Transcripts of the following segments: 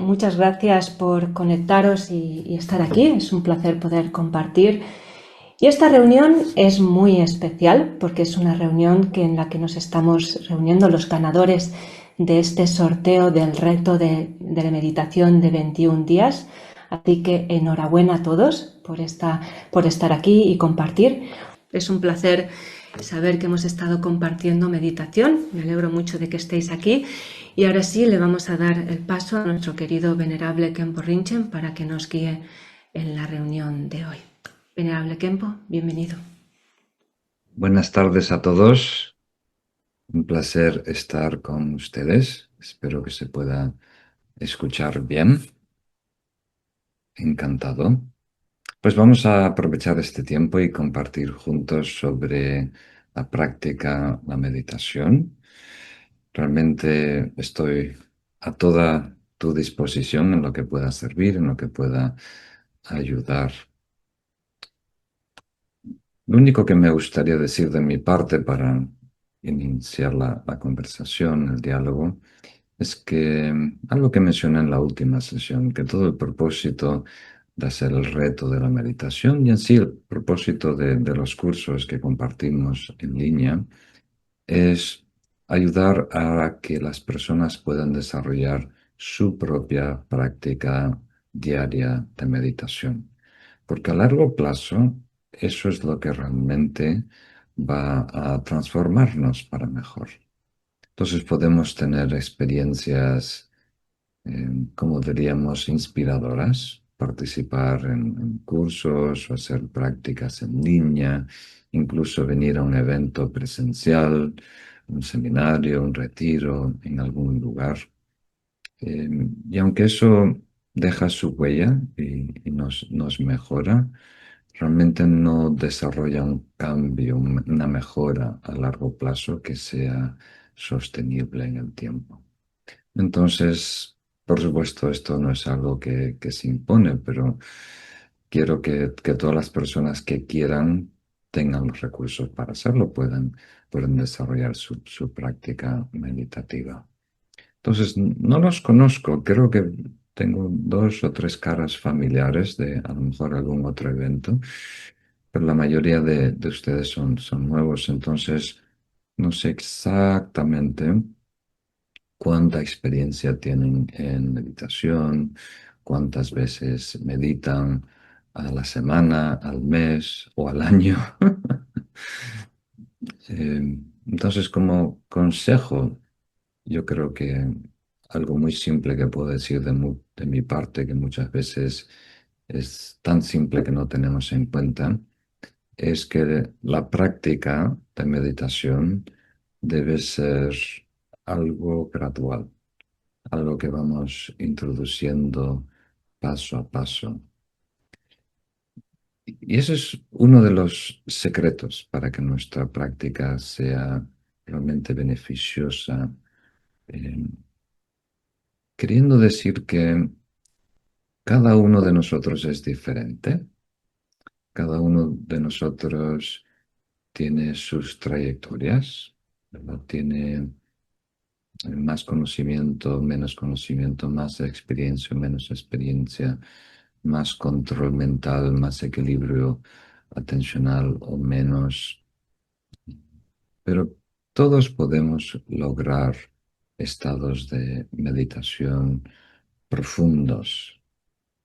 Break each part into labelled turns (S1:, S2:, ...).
S1: Muchas gracias por conectaros y estar aquí. Es un placer poder compartir. Y esta reunión es muy especial porque es una reunión en la que nos estamos reuniendo los ganadores de este sorteo del reto de la meditación de 21 días. Así que enhorabuena a todos por estar aquí y compartir. Es un placer saber que hemos estado compartiendo meditación. Me alegro mucho de que estéis aquí. Y ahora sí, le vamos a dar el paso a nuestro querido venerable Khenpo Rinchen para que nos guíe en la reunión de hoy. Venerable Khenpo, bienvenido.
S2: Buenas tardes a todos. Un placer estar con ustedes. Espero que se pueda escuchar bien. Encantado. Pues vamos a aprovechar este tiempo y compartir juntos sobre la práctica, la meditación. Realmente estoy a toda tu disposición en lo que pueda servir, en lo que pueda ayudar. Lo único que me gustaría decir de mi parte para iniciar la conversación, el diálogo, es que algo que mencioné en la última sesión, que todo el propósito de hacer el reto de la meditación y en sí el propósito de los cursos que compartimos en línea es ayudar a que las personas puedan desarrollar su propia práctica diaria de meditación. Porque a largo plazo eso es lo que realmente va a transformarnos para mejor. Entonces podemos tener experiencias, como diríamos, inspiradoras, participar en cursos o hacer prácticas en línea, incluso venir a un evento presencial, un seminario, un retiro en algún lugar. Eh, y aunque eso deja su huella y nos mejora, realmente no desarrolla un cambio, una mejora a largo plazo que sea sostenible en el tiempo. Entonces, por supuesto, esto no es algo que se impone, pero quiero que todas las personas que quieran tengan los recursos para hacerlo, puedan desarrollar su práctica meditativa. Entonces, no los conozco, creo que tengo dos o tres caras familiares de a lo mejor algún otro evento, pero la mayoría de ustedes son nuevos, entonces no sé exactamente cuánta experiencia tienen en meditación, cuántas veces meditan a la semana, al mes o al año. Entonces, como consejo, yo creo que algo muy simple que puedo decir de mi parte, que muchas veces es tan simple que no tenemos en cuenta, es que la práctica de meditación debe ser algo gradual, algo que vamos introduciendo paso a paso. Y ese es uno de los secretos para que nuestra práctica sea realmente beneficiosa, eh, queriendo decir que cada uno de nosotros es diferente, cada uno de nosotros tiene sus trayectorias, ¿verdad? Tiene más conocimiento, más experiencia, menos experiencia, más control mental, más equilibrio atencional o menos. Pero todos podemos lograr estados de meditación profundos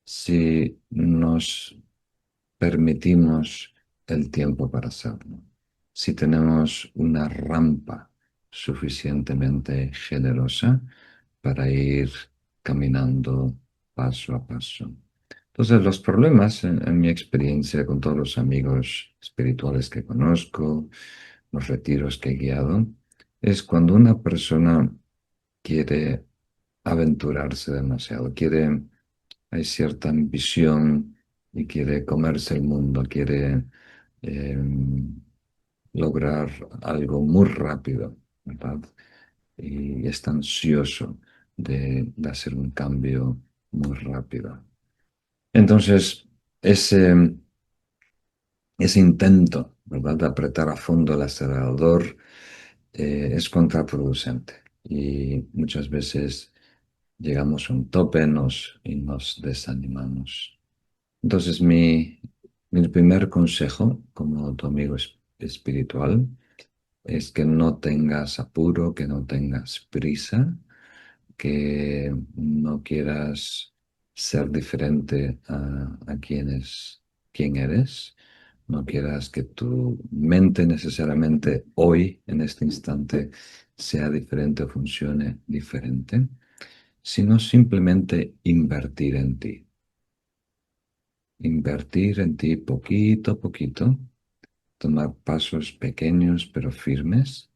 S2: si nos permitimos el tiempo para hacerlo, si tenemos una rampa suficientemente generosa para ir caminando paso a paso. Entonces, los problemas, en mi experiencia con todos los amigos espirituales que conozco, los retiros que he guiado, es cuando una persona quiere aventurarse demasiado, hay cierta ambición y quiere comerse el mundo, quiere eh, lograr algo muy rápido, ¿verdad? Y está ansioso de hacer un cambio muy rápido. Entonces, ese intento, ¿verdad?, de apretar a fondo el acelerador es contraproducente y muchas veces llegamos a un tope y nos desanimamos. Entonces, mi primer consejo como tu amigo espiritual es que no tengas apuro, que no tengas prisa, que no quieras ser diferente a quién eres, no quieras que tu mente necesariamente hoy, en este instante, sea diferente o funcione diferente, sino simplemente invertir en ti poquito a poquito, tomar pasos pequeños pero firmes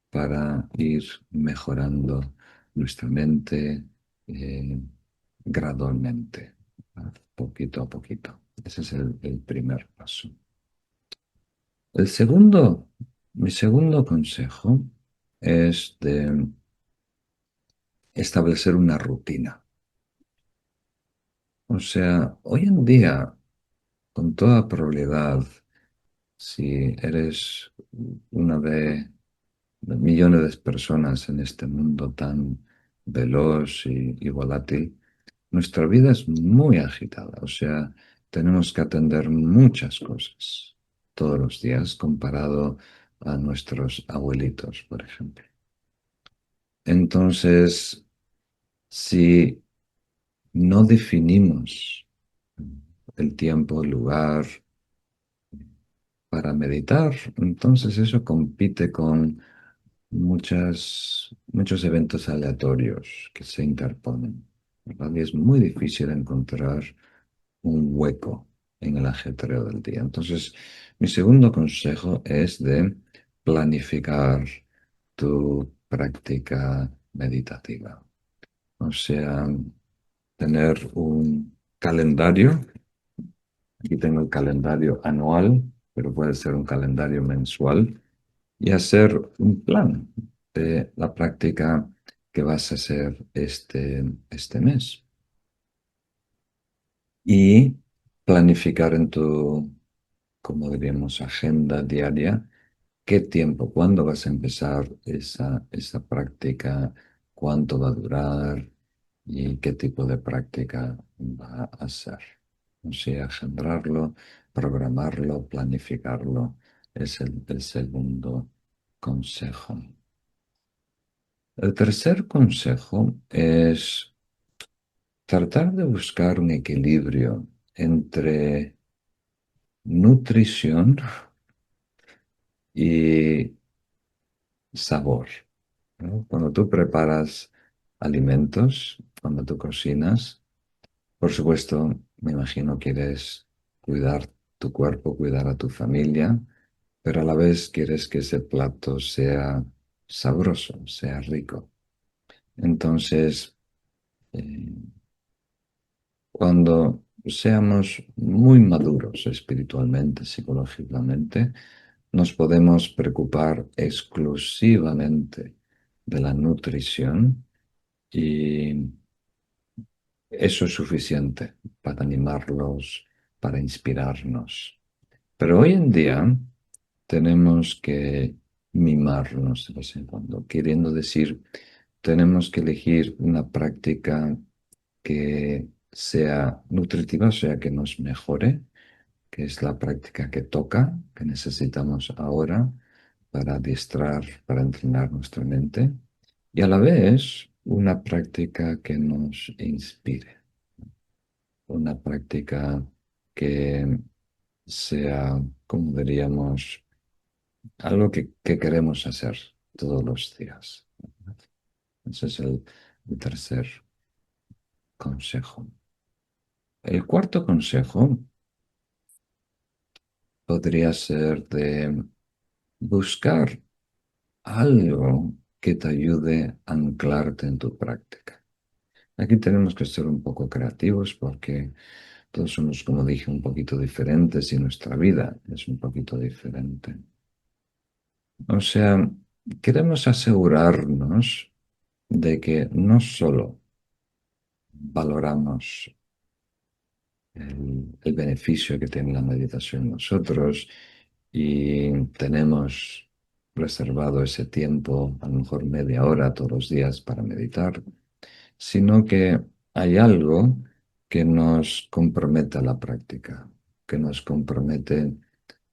S2: para ir mejorando nuestra mente gradualmente, ¿verdad? Poquito a poquito. Ese es el primer paso. El segundo, mi segundo consejo es de establecer una rutina. O sea, hoy en día, con toda probabilidad, si eres una de millones de personas en este mundo tan veloz y volátil, nuestra vida es muy agitada. O sea, tenemos que atender muchas cosas todos los días comparado a nuestros abuelitos, por ejemplo. Entonces, si no definimos el tiempo, el lugar, para meditar, entonces eso compite con muchos eventos aleatorios que se interponen, ¿verdad? Y es muy difícil encontrar un hueco en el ajetreo del día. Entonces, mi segundo consejo es de planificar tu práctica meditativa. O sea, tener un calendario. Aquí tengo el calendario anual, pero puede ser un calendario mensual y hacer un plan de la práctica que vas a hacer este mes. Y planificar en tu, como diríamos, agenda diaria, qué tiempo, cuándo vas a empezar esa práctica, cuánto va a durar y qué tipo de práctica va a ser. O sea, agendarlo, programarlo, planificarlo es el segundo consejo. El tercer consejo es tratar de buscar un equilibrio entre nutrición y sabor, ¿no? Cuando tú preparas alimentos, cuando tú cocinas, por supuesto, me imagino quieres cuidar tu cuerpo, cuidar a tu familia, pero a la vez quieres que ese plato sea sabroso, sea rico. Entonces, eh, cuando seamos muy maduros espiritualmente, psicológicamente, nos podemos preocupar exclusivamente de la nutrición y eso es suficiente para animarlos, para inspirarnos. Pero hoy en día tenemos que mimarnos de vez en cuando, queriendo decir, tenemos que elegir una práctica que sea nutritiva, o sea, que nos mejore, que es la práctica que toca, que necesitamos ahora para adiestrar, para entrenar nuestra mente, y a la vez una práctica que nos inspire, una práctica que sea, como diríamos, algo que queremos hacer todos los días. Ese es el tercer consejo. El cuarto consejo podría ser de buscar algo que te ayude a anclarte en tu práctica. Aquí tenemos que ser un poco creativos porque todos somos, como dije, un poquito diferentes y nuestra vida es un poquito diferente. O sea, queremos asegurarnos de que no solo valoramos el beneficio que tiene la meditación en nosotros y tenemos reservado ese tiempo, a lo mejor media hora todos los días para meditar, sino que hay algo que nos compromete a la práctica, que nos compromete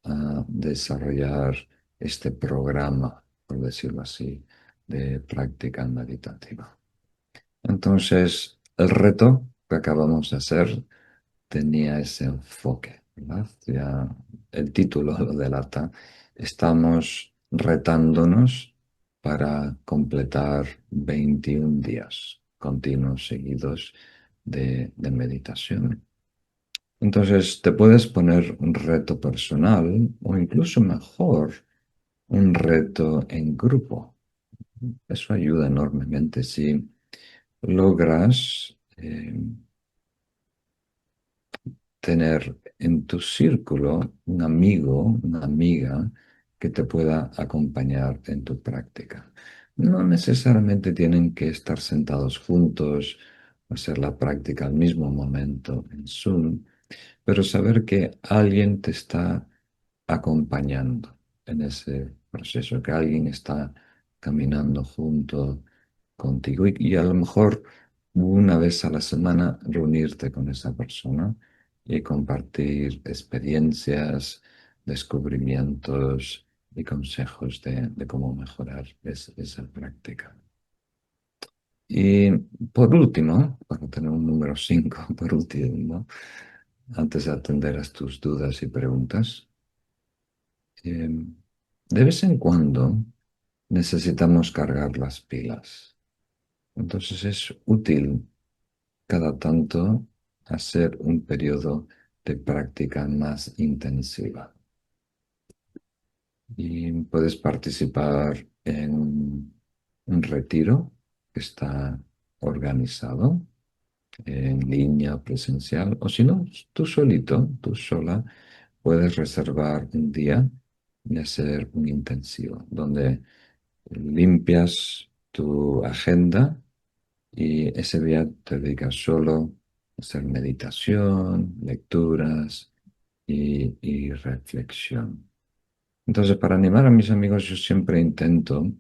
S2: a desarrollar este programa, por decirlo así, de práctica meditativa. Entonces, el reto que acabamos de hacer tenía ese enfoque, ¿verdad? Ya el título lo delata. Estamos retándonos para completar 21 días continuos seguidos de meditación. Entonces, te puedes poner un reto personal o incluso mejor, un reto en grupo. Eso ayuda enormemente si logras tener en tu círculo un amigo, una amiga que te pueda acompañar en tu práctica. No necesariamente tienen que estar sentados juntos o hacer la práctica al mismo momento en Zoom, pero saber que alguien te está acompañando en ese proceso, que alguien está caminando junto contigo y a lo mejor una vez a la semana reunirte con esa persona y compartir experiencias, descubrimientos y consejos de cómo mejorar esa práctica. Y por último, para tener un número 5 por último, antes de atender a tus dudas y preguntas, eh, de vez en cuando necesitamos cargar las pilas. Entonces es útil cada tanto hacer un periodo de práctica más intensiva. Y puedes participar en un retiro que está organizado en línea presencial, o si no, tú solito, tú sola, puedes reservar un día y hacer un intensivo, donde limpias tu agenda y ese día te dedicas solo a hacer meditación, lecturas y reflexión. Entonces, para animar a mis amigos, yo siempre intento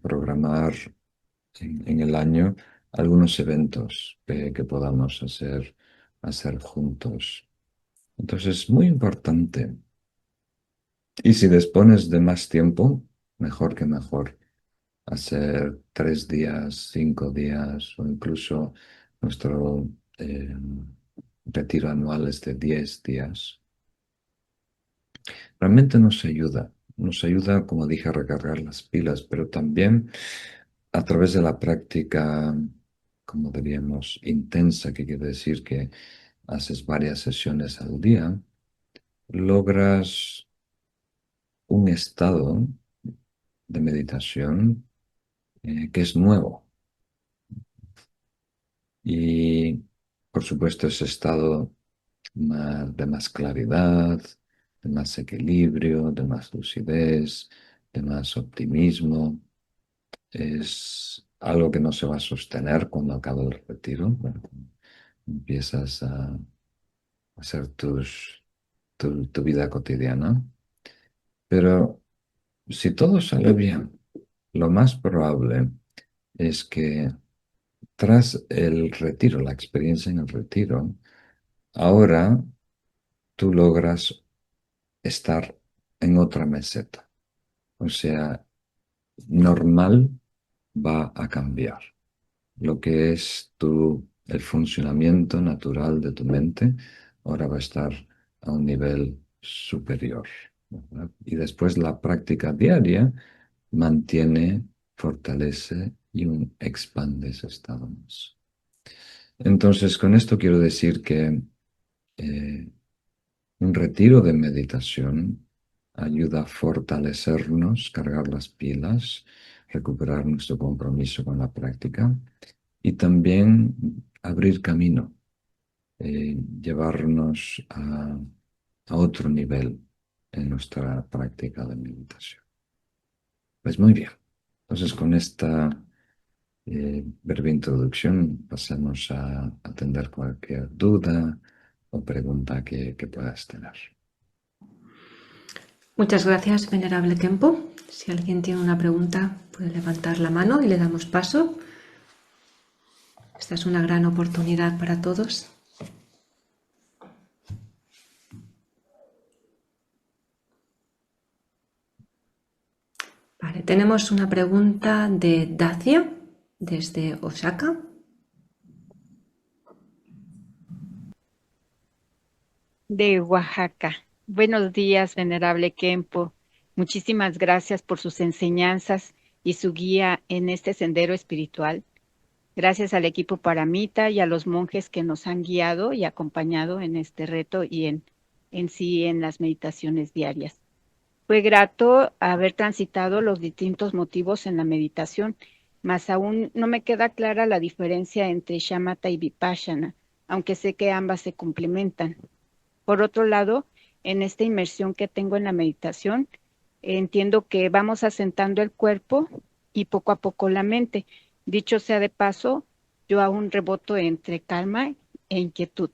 S2: programar en el año algunos eventos que podamos hacer juntos. Entonces, es muy importante. Y si dispones de más tiempo, mejor que mejor. Hacer 3 días, 5 días o incluso nuestro retiro anual es de 10 días. Realmente nos ayuda, como dije, a recargar las pilas, pero también a través de la práctica, como diríamos, intensa, que quiere decir que haces varias sesiones al día, logras un estado de meditación que es nuevo. Y, por supuesto, ese estado de más claridad, de más equilibrio, de más lucidez, de más optimismo. Es algo que no se va a sostener cuando acabe el retiro. Bueno, empiezas a hacer tu vida cotidiana. Pero si todo sale bien, lo más probable es que tras el retiro, la experiencia en el retiro, ahora tú logras estar en otra meseta. O sea, normal va a cambiar. Lo que es el funcionamiento natural de tu mente, ahora va a estar a un nivel superior, ¿verdad? Y después la práctica diaria mantiene, fortalece y expande ese estado más. Entonces, con esto quiero decir que eh, un retiro de meditación ayuda a fortalecernos, cargar las pilas, recuperar nuestro compromiso con la práctica y también abrir camino, llevarnos a otro nivel en nuestra práctica de meditación. Pues muy bien. Entonces, con esta breve introducción pasamos a atender cualquier duda o pregunta que puedas tener.
S1: Muchas gracias, venerable Kempo. Si alguien tiene una pregunta, puede levantar la mano y le damos paso. Esta es una gran oportunidad para todos. Vale, tenemos una pregunta de Dacia desde Osaka.
S3: De Oaxaca. Buenos días, venerable Kempo. Muchísimas gracias por sus enseñanzas y su guía en este sendero espiritual. Gracias al equipo Paramita y a los monjes que nos han guiado y acompañado en este reto y en sí en las meditaciones diarias. Fue grato haber transitado los distintos motivos en la meditación, mas aún no me queda clara la diferencia entre shamatha y vipassana, aunque sé que ambas se complementan. Por otro lado, en esta inmersión que tengo en la meditación, entiendo que vamos asentando el cuerpo y poco a poco la mente. Dicho sea de paso, yo aún reboto entre calma e inquietud,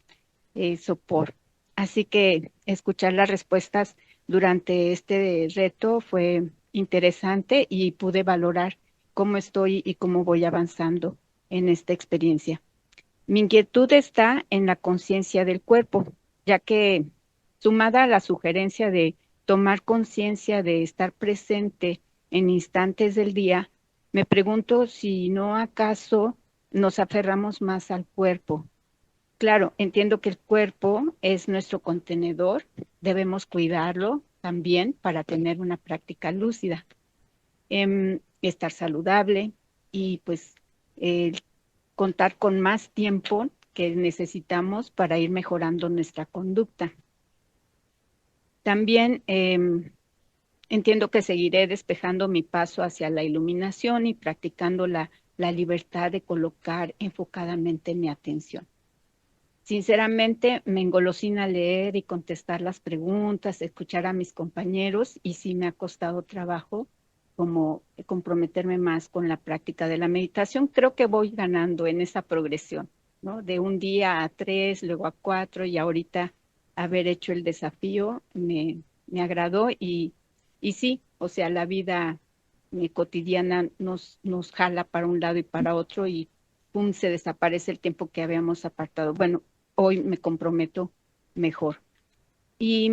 S3: sopor. Así que escuchar las respuestas durante este reto fue interesante y pude valorar cómo estoy y cómo voy avanzando en esta experiencia. Mi inquietud está en la conciencia del cuerpo, ya que sumada a la sugerencia de tomar conciencia de estar presente en instantes del día, me pregunto si no acaso nos aferramos más al cuerpo. Claro, entiendo que el cuerpo es nuestro contenedor, debemos cuidarlo también para tener una práctica lúcida, estar saludable y pues el contar con más tiempo que necesitamos para ir mejorando nuestra conducta. También entiendo que seguiré despejando mi paso hacia la iluminación y practicando la libertad de colocar enfocadamente mi atención. Sinceramente, me engolosina leer y contestar las preguntas, escuchar a mis compañeros y sí me ha costado trabajo como comprometerme más con la práctica de la meditación. Creo que voy ganando en esa progresión, ¿no? De un día a 3, luego a 4 y ahorita haber hecho el desafío me agradó y sí, o sea, la vida cotidiana nos jala para un lado y para otro y pum, se desaparece el tiempo que habíamos apartado. Bueno, hoy me comprometo mejor. Y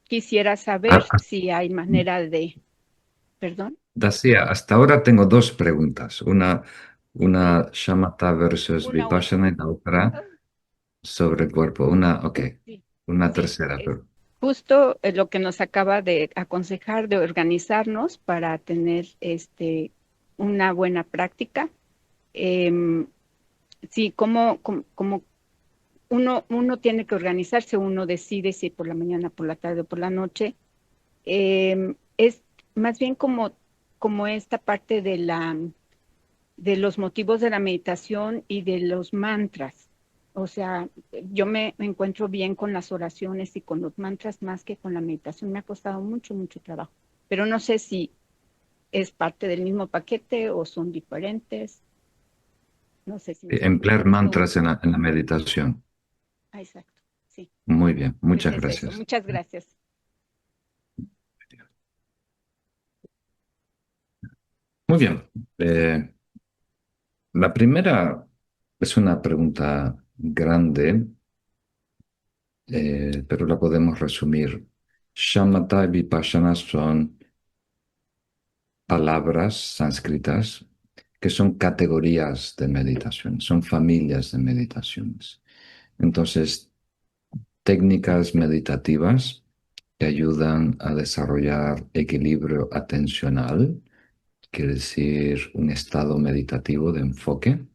S3: quisiera saber
S2: Ah,
S3: si hay manera de, perdón,
S2: Dacia, hasta ahora tengo dos preguntas.
S3: sí,
S2: Una shamatha versus
S3: una
S2: vipassana y
S3: última.
S2: la otra sobre el cuerpo. Ok.
S3: Sí,
S2: Una
S3: sí,
S2: tercera,
S3: es
S2: pero
S3: justo lo que nos acaba de aconsejar de organizarnos para tener una buena práctica. Em, sí, como uno tiene que organizarse, uno decide si por la mañana, por la tarde o por la noche. Es más bien como esta parte de los motivos de la meditación y de los mantras. O sea, yo me encuentro bien con las oraciones y con los mantras más que con la meditación. Me ha costado mucho, mucho trabajo. Pero no sé si es parte del mismo paquete o son diferentes. No sé si me
S2: emplear
S3: explico.
S2: mantras en la meditación.
S3: Ah, exacto. Sí,
S2: Muy bien,
S3: pues
S2: muchas
S3: es eso.
S2: gracias.
S3: Muchas gracias.
S2: Muy bien. La primera es una pregunta grande, pero la podemos resumir. Shamatha y Vipassana son palabras sánscritas que son categorías de meditación, son familias de meditaciones. Entonces, técnicas meditativas que ayudan a desarrollar equilibrio atencional, quiere decir un estado meditativo de enfoque.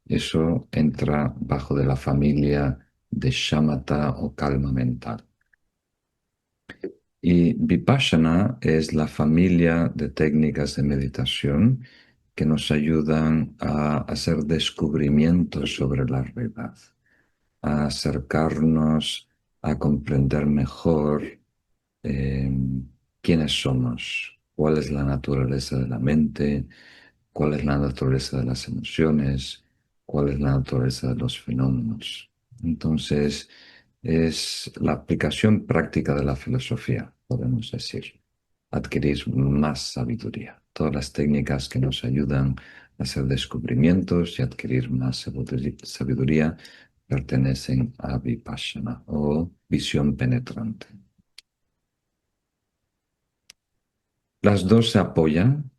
S2: Eso entra bajo de la familia de shamatha o calma mental. Y Vipassana es la familia de técnicas de meditación que nos ayudan a hacer descubrimientos sobre la realidad, a acercarnos a comprender mejor eh, quiénes somos, cuál es la naturaleza de la mente, cuál es la naturaleza de las emociones, cuál es la naturaleza de los fenómenos. Entonces, es la aplicación práctica de la filosofía, podemos decir, adquirir más sabiduría. Todas las técnicas que nos ayudan hacer descubrimientos y adquirir más sabiduría pertenecen a Vipassana o visión penetrante. Las dos se apoyan,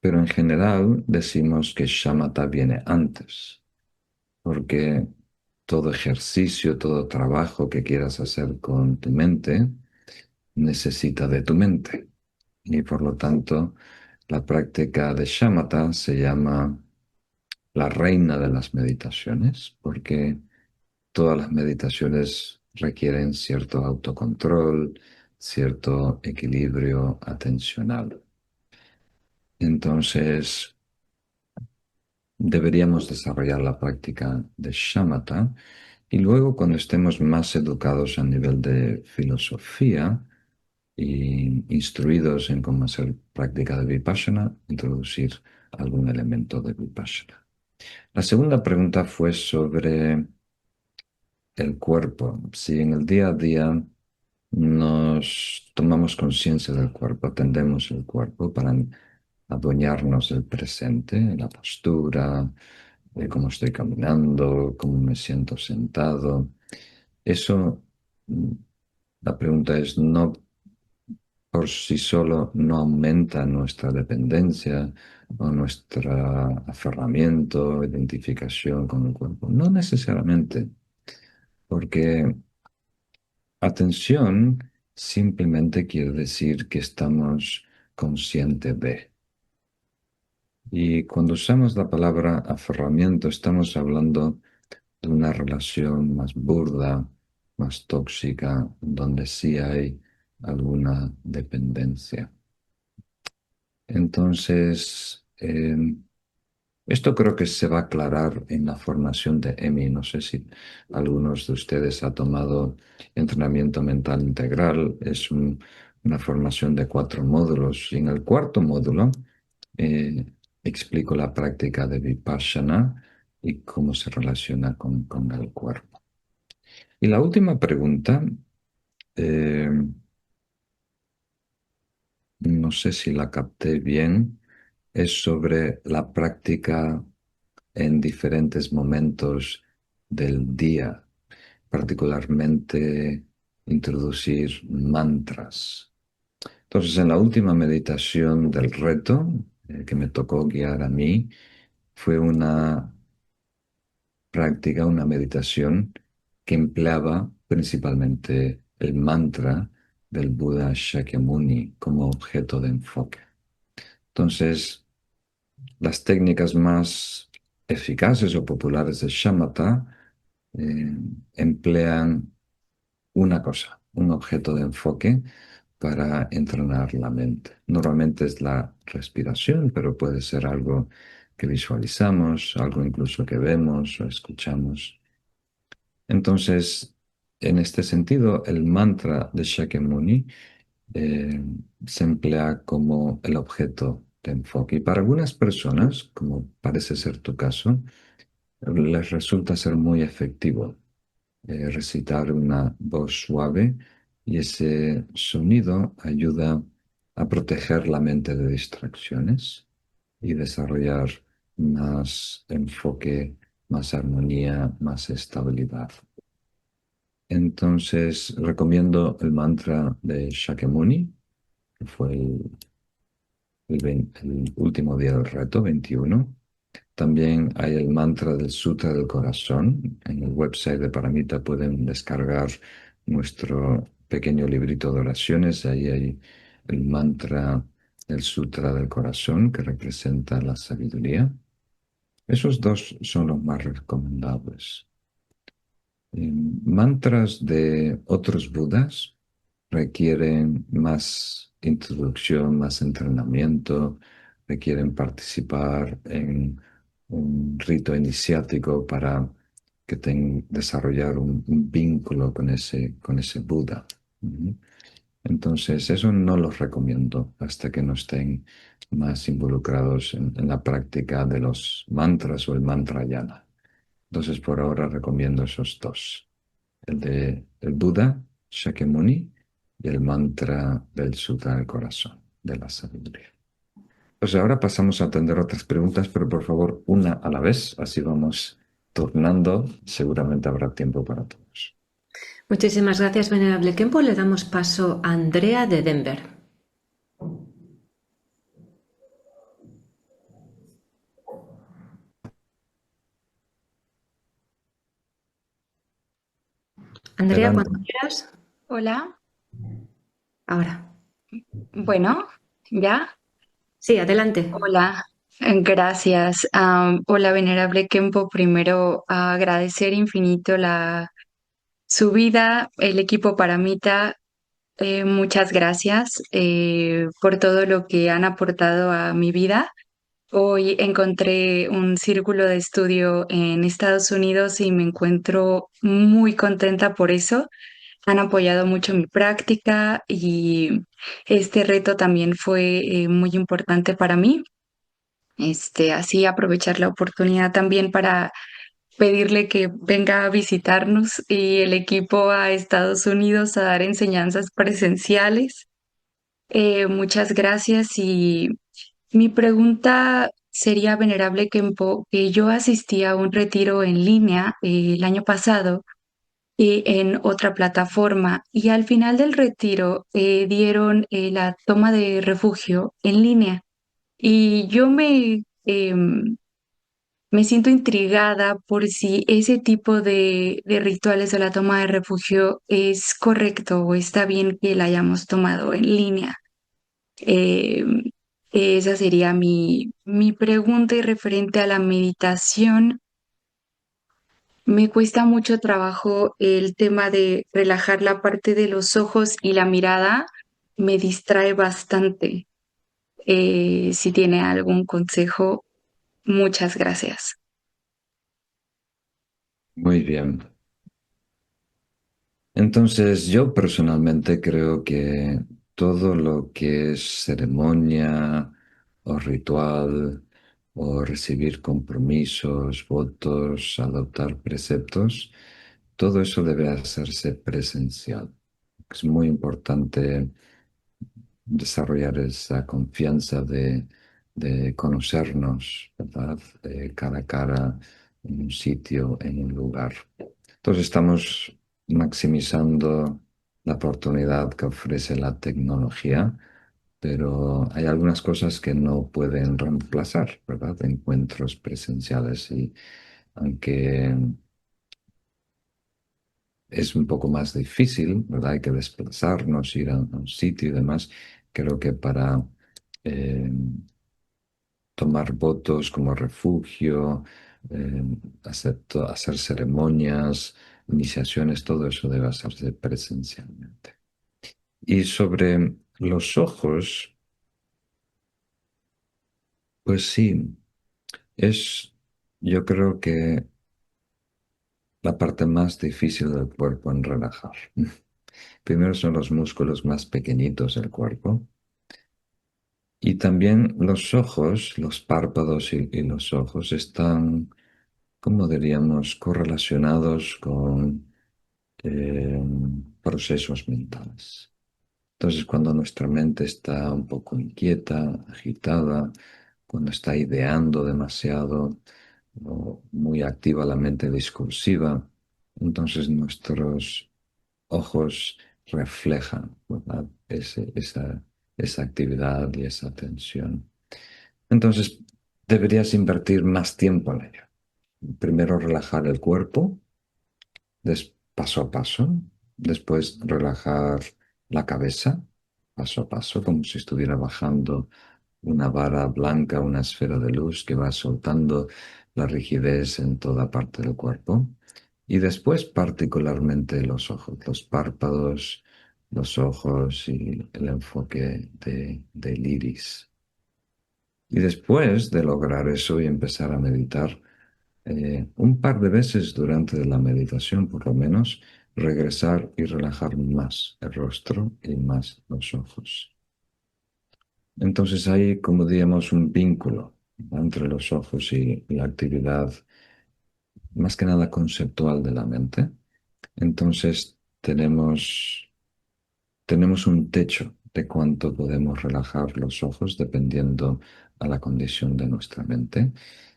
S2: pero en general decimos que shamatha viene antes, porque todo ejercicio, todo trabajo que quieras hacer con tu mente necesita de tu mente. Y por lo tanto, la práctica de shamatha se llama la reina de las meditaciones, porque todas las meditaciones requieren cierto autocontrol, cierto equilibrio atencional. Entonces, deberíamos desarrollar la práctica de shamatha y luego cuando estemos más educados a nivel de filosofía y instruidos en cómo hacer práctica de vipassana, introducir algún elemento de vipassana. La segunda pregunta fue sobre el cuerpo. Si en el día a día nos tomamos conciencia del cuerpo, atendemos el cuerpo para adueñarnos del presente, la postura, de cómo estoy caminando, cómo me siento sentado. Eso, mm, la pregunta es, no por sí solo no aumenta nuestra dependencia o nuestro aferramiento, identificación con el cuerpo. No necesariamente, porque atención simplemente quiere decir que estamos conscientes de. Y cuando usamos la palabra aferramiento, estamos hablando de una relación más burda, más tóxica, donde sí hay alguna dependencia. Entonces, esto creo que se va a aclarar en la formación de EMI. No sé si algunos de ustedes ha tomado entrenamiento mental integral. Es una formación de 4 módulos. Y en el cuarto módulo eh, explico la práctica de Vipassana y cómo se relaciona con el cuerpo. Y la última pregunta, eh, no sé si la capté bien, es sobre la práctica en diferentes momentos del día, particularmente introducir mantras. Entonces, en la última meditación del reto que me tocó guiar a mí, fue una práctica, una meditación que empleaba principalmente el mantra del Buda Shakyamuni como objeto de enfoque. Entonces, las técnicas más eficaces o populares de shamatha eh, emplean una cosa, un objeto de enfoque para entrenar la mente. Normalmente es la respiración, pero puede ser algo que visualizamos, algo incluso que vemos o escuchamos. Entonces, en este sentido, el mantra de Shakyamuni eh, se emplea como el objeto de enfoque. Y para algunas personas, como parece ser tu caso, les resulta ser muy efectivo recitar una voz suave y ese sonido ayuda a proteger la mente de distracciones y desarrollar más enfoque, más armonía, más estabilidad. Entonces, recomiendo el mantra de Shakyamuni, que fue el último día del reto, 21. También hay el mantra del Sutra del Corazón. En el website de Paramita pueden descargar nuestro pequeño librito de oraciones. Ahí hay el mantra del Sutra del Corazón, que representa la sabiduría. Esos dos son los más recomendables. Mantras de otros Budas requieren más introducción, más entrenamiento, requieren participar en un rito iniciático para desarrollar un vínculo con ese Buda. Ujú. Entonces, eso no los recomiendo hasta que no estén más involucrados en la práctica de los mantras o el mantrayana. Entonces, por ahora recomiendo esos dos, el de el Buda, Shakyamuni, y el mantra del Sutra del Corazón, de la sabiduría. Pues ahora pasamos a atender otras preguntas, pero por favor, una a la vez, así vamos turnando. Seguramente habrá tiempo para todos.
S1: Muchísimas gracias, Venerable Kempo. Le damos paso a Andrea de Denver. Andrea,
S2: Adelante.
S1: cuando quieras.
S4: Hola,
S1: Ahora.
S4: bueno, ¿ya?
S1: Sí, adelante.
S4: Hola, gracias. Hola, Venerable Kempo. Primero, agradecer infinito su vida, el equipo Paramita. Muchas gracias por todo lo que han aportado a mi vida. Hoy encontré un círculo de estudio en Estados Unidos y me encuentro muy contenta por eso. Han apoyado mucho mi práctica y este reto también fue muy importante para mí. Así aprovechar la oportunidad también para pedirle que venga a visitarnos y el equipo a Estados Unidos a dar enseñanzas presenciales. Muchas gracias y mi pregunta sería, Venerable Kempo, que yo asistí a un retiro en línea el año pasado y en otra plataforma. Y al final del retiro dieron la toma de refugio en línea. Y yo me siento intrigada por si ese tipo de rituales de la toma de refugio es correcto o está bien que la hayamos tomado en línea. Em, Esa sería mi pregunta y referente a la meditación. Me cuesta mucho trabajo el tema de relajar la parte de los ojos y la mirada. Me distrae bastante. Si tiene algún consejo, muchas gracias.
S2: Muy bien. Entonces, yo personalmente creo que todo lo que es ceremonia o ritual o recibir compromisos, votos, adoptar preceptos, todo eso debe hacerse presencial. Es muy importante desarrollar esa confianza de conocernos, ¿verdad? Cara a cara, en un sitio, en un lugar. Entonces estamos maximizando la oportunidad que ofrece la tecnología, pero hay algunas cosas que no pueden reemplazar, ¿verdad? Encuentros presenciales y aunque es un poco más difícil, ¿verdad? Hay que desplazarnos, ir a un sitio y demás. Creo que para eh, tomar votos como refugio, eh, hacer ceremonias, iniciaciones, todo eso debe hacerse presencialmente. Y sobre los ojos, pues sí, es, yo creo que la parte más difícil del cuerpo en relajar. Primero son los músculos más pequeñitos del cuerpo y también los ojos, los párpados y los ojos están, ¿cómo diríamos?, correlacionados con eh, procesos mentales. Entonces, cuando nuestra mente está un poco inquieta, agitada, cuando está ideando demasiado o muy activa la mente discursiva, entonces nuestros ojos reflejan, ¿verdad? Esa actividad y esa tensión. Entonces, deberías invertir más tiempo en ello. Primero relajar el cuerpo, paso a paso. Después relajar la cabeza, paso a paso, como si estuviera bajando una vara blanca, una esfera de luz que va soltando la rigidez en toda parte del cuerpo. Y después particularmente los ojos, los párpados, los ojos y el enfoque del iris. Y después de lograr eso y empezar a meditar, un par de veces durante la meditación, por lo menos, regresar y relajar más el rostro y más los ojos. Entonces hay, como digamos, un vínculo entre los ojos y la actividad, más que nada conceptual de la mente. Entonces tenemos un techo de cuánto podemos relajar los ojos dependiendo a la condición de nuestra mente.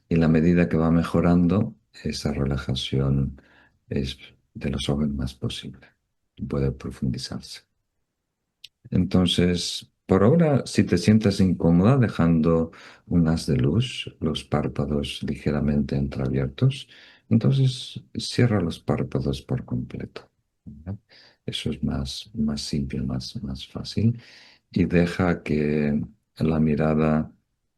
S2: Y la medida que va mejorando, esa relajación es de los ojos más posible. Puede profundizarse. Entonces, por ahora, si te sientes incómoda dejando un haz de luz, los párpados ligeramente entreabiertos, entonces cierra los párpados por completo, ¿verdad? Eso es más simple, más fácil. Y deja que la mirada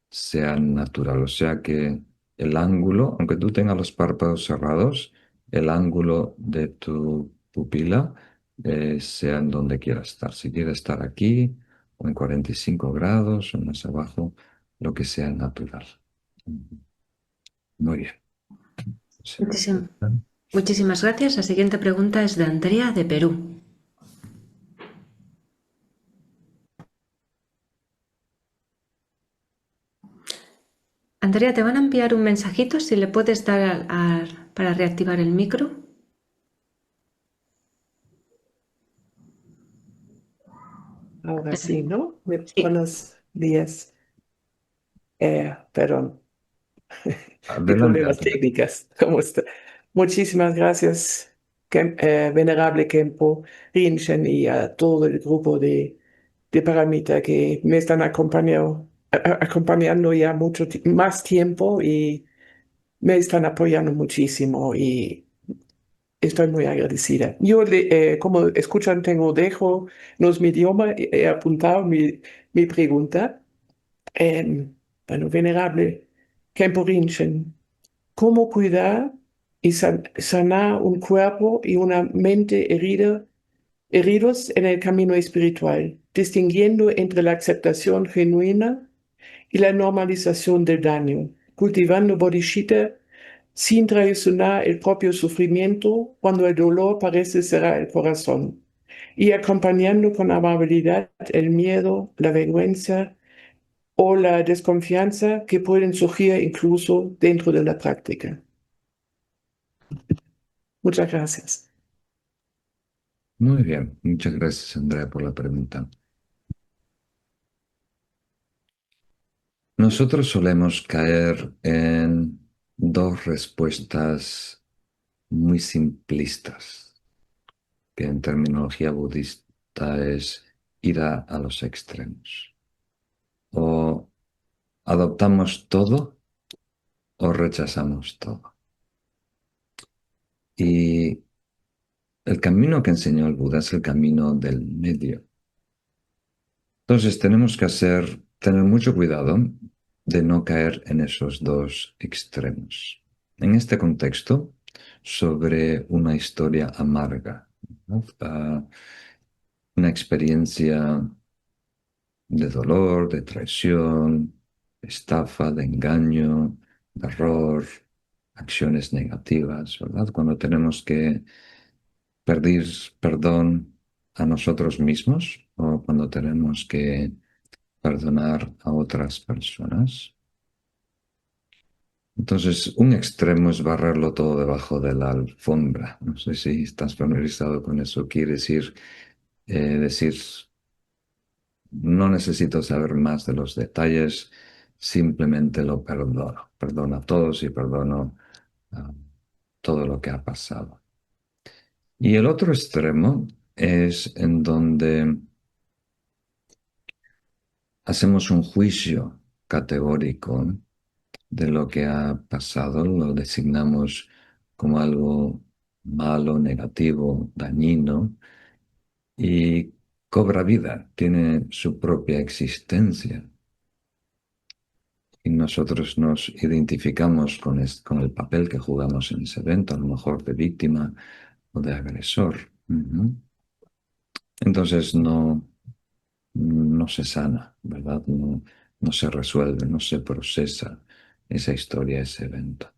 S2: sea natural, o sea que el ángulo, aunque tú tengas los párpados cerrados, el ángulo de tu pupila sea en donde quiera estar. Si quiere estar aquí, o en 45 grados, o más abajo, lo que sea natural. Muy bien. Sí.
S1: Muchísimas gracias. La siguiente pregunta es de Andrea de Perú. Andrea, te van a enviar un mensajito si le puedes dar para reactivar el micro.
S5: Ahora sí, ¿no?
S1: Sí.
S5: Buenos días. Perdón, de
S2: Adelante,
S5: problemas
S2: Andrea.
S5: técnicas. ¿Cómo está? Muchísimas gracias, Venerable Kempo, Rinchen y a todo el grupo de Paramita que me están acompañando ya más tiempo y me están apoyando muchísimo y estoy muy agradecida. Yo, como escuchan, no es mi idioma, he apuntado mi pregunta. Eh, bueno, Venerable Kempo Rinchen, ¿cómo cuidar y sanar un cuerpo y una mente heridos en el camino espiritual, distinguiendo entre la aceptación genuina y la normalización del daño, cultivando bodhicitta sin traicionar el propio sufrimiento cuando el dolor parece cerrar el corazón, y acompañando con amabilidad el miedo, la vergüenza o la desconfianza que pueden surgir incluso dentro de la práctica? Muchas gracias.
S2: Muy bien. Muchas gracias, Andrea, por la pregunta. Nosotros solemos caer en dos respuestas muy simplistas, que en terminología budista es ir a los extremos. O adoptamos todo o rechazamos todo. Y el camino que enseñó el Buda es el camino del medio. Entonces tenemos que tener mucho cuidado de no caer en esos dos extremos. En este contexto, sobre una historia amarga, ¿no? Una experiencia de dolor, de traición, de estafa, de engaño, de error, acciones negativas, ¿verdad? Cuando tenemos que pedir perdón a nosotros mismos o cuando tenemos que perdonar a otras personas. Entonces, un extremo es barrerlo todo debajo de la alfombra. No sé si estás familiarizado con eso. Quiere decir, no necesito saber más de los detalles, simplemente lo perdono. Perdono a todos y perdono todo lo que ha pasado. Y el otro extremo es en donde hacemos un juicio categórico de lo que ha pasado, lo designamos como algo malo, negativo, dañino, y cobra vida, tiene su propia existencia. Y nosotros nos identificamos con el papel que jugamos en ese evento, a lo mejor de víctima o de agresor. Ujú. Entonces no se sana, ¿verdad? No se resuelve, no se procesa esa historia, ese evento.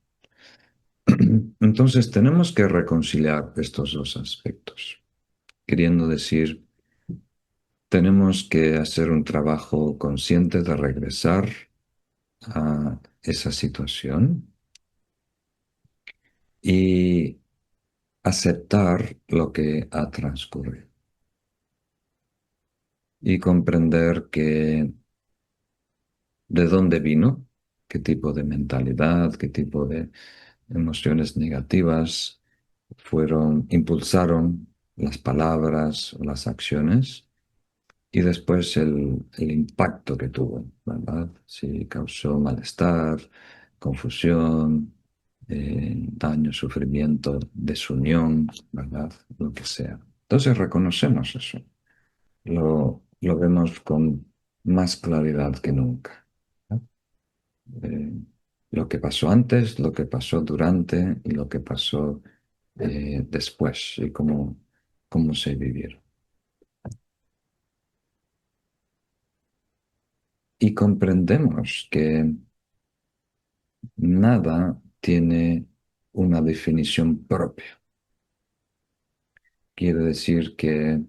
S2: Entonces tenemos que reconciliar estos dos aspectos, queriendo decir, tenemos que hacer un trabajo consciente de regresar a esa situación y aceptar lo que ha transcurrido. y comprender que de dónde vino, qué tipo de mentalidad, qué tipo de emociones negativas impulsaron las palabras o las acciones y después el impacto que tuvo, ¿verdad? Si causó malestar, confusión, daño, sufrimiento, desunión, ¿verdad? Lo que sea. Entonces reconocemos eso, lo vemos con más claridad que nunca. ¿No? Eh, lo que pasó antes, lo que pasó durante y lo que pasó después y cómo se vivieron. Y comprendemos que nada tiene una definición propia. Quiere decir que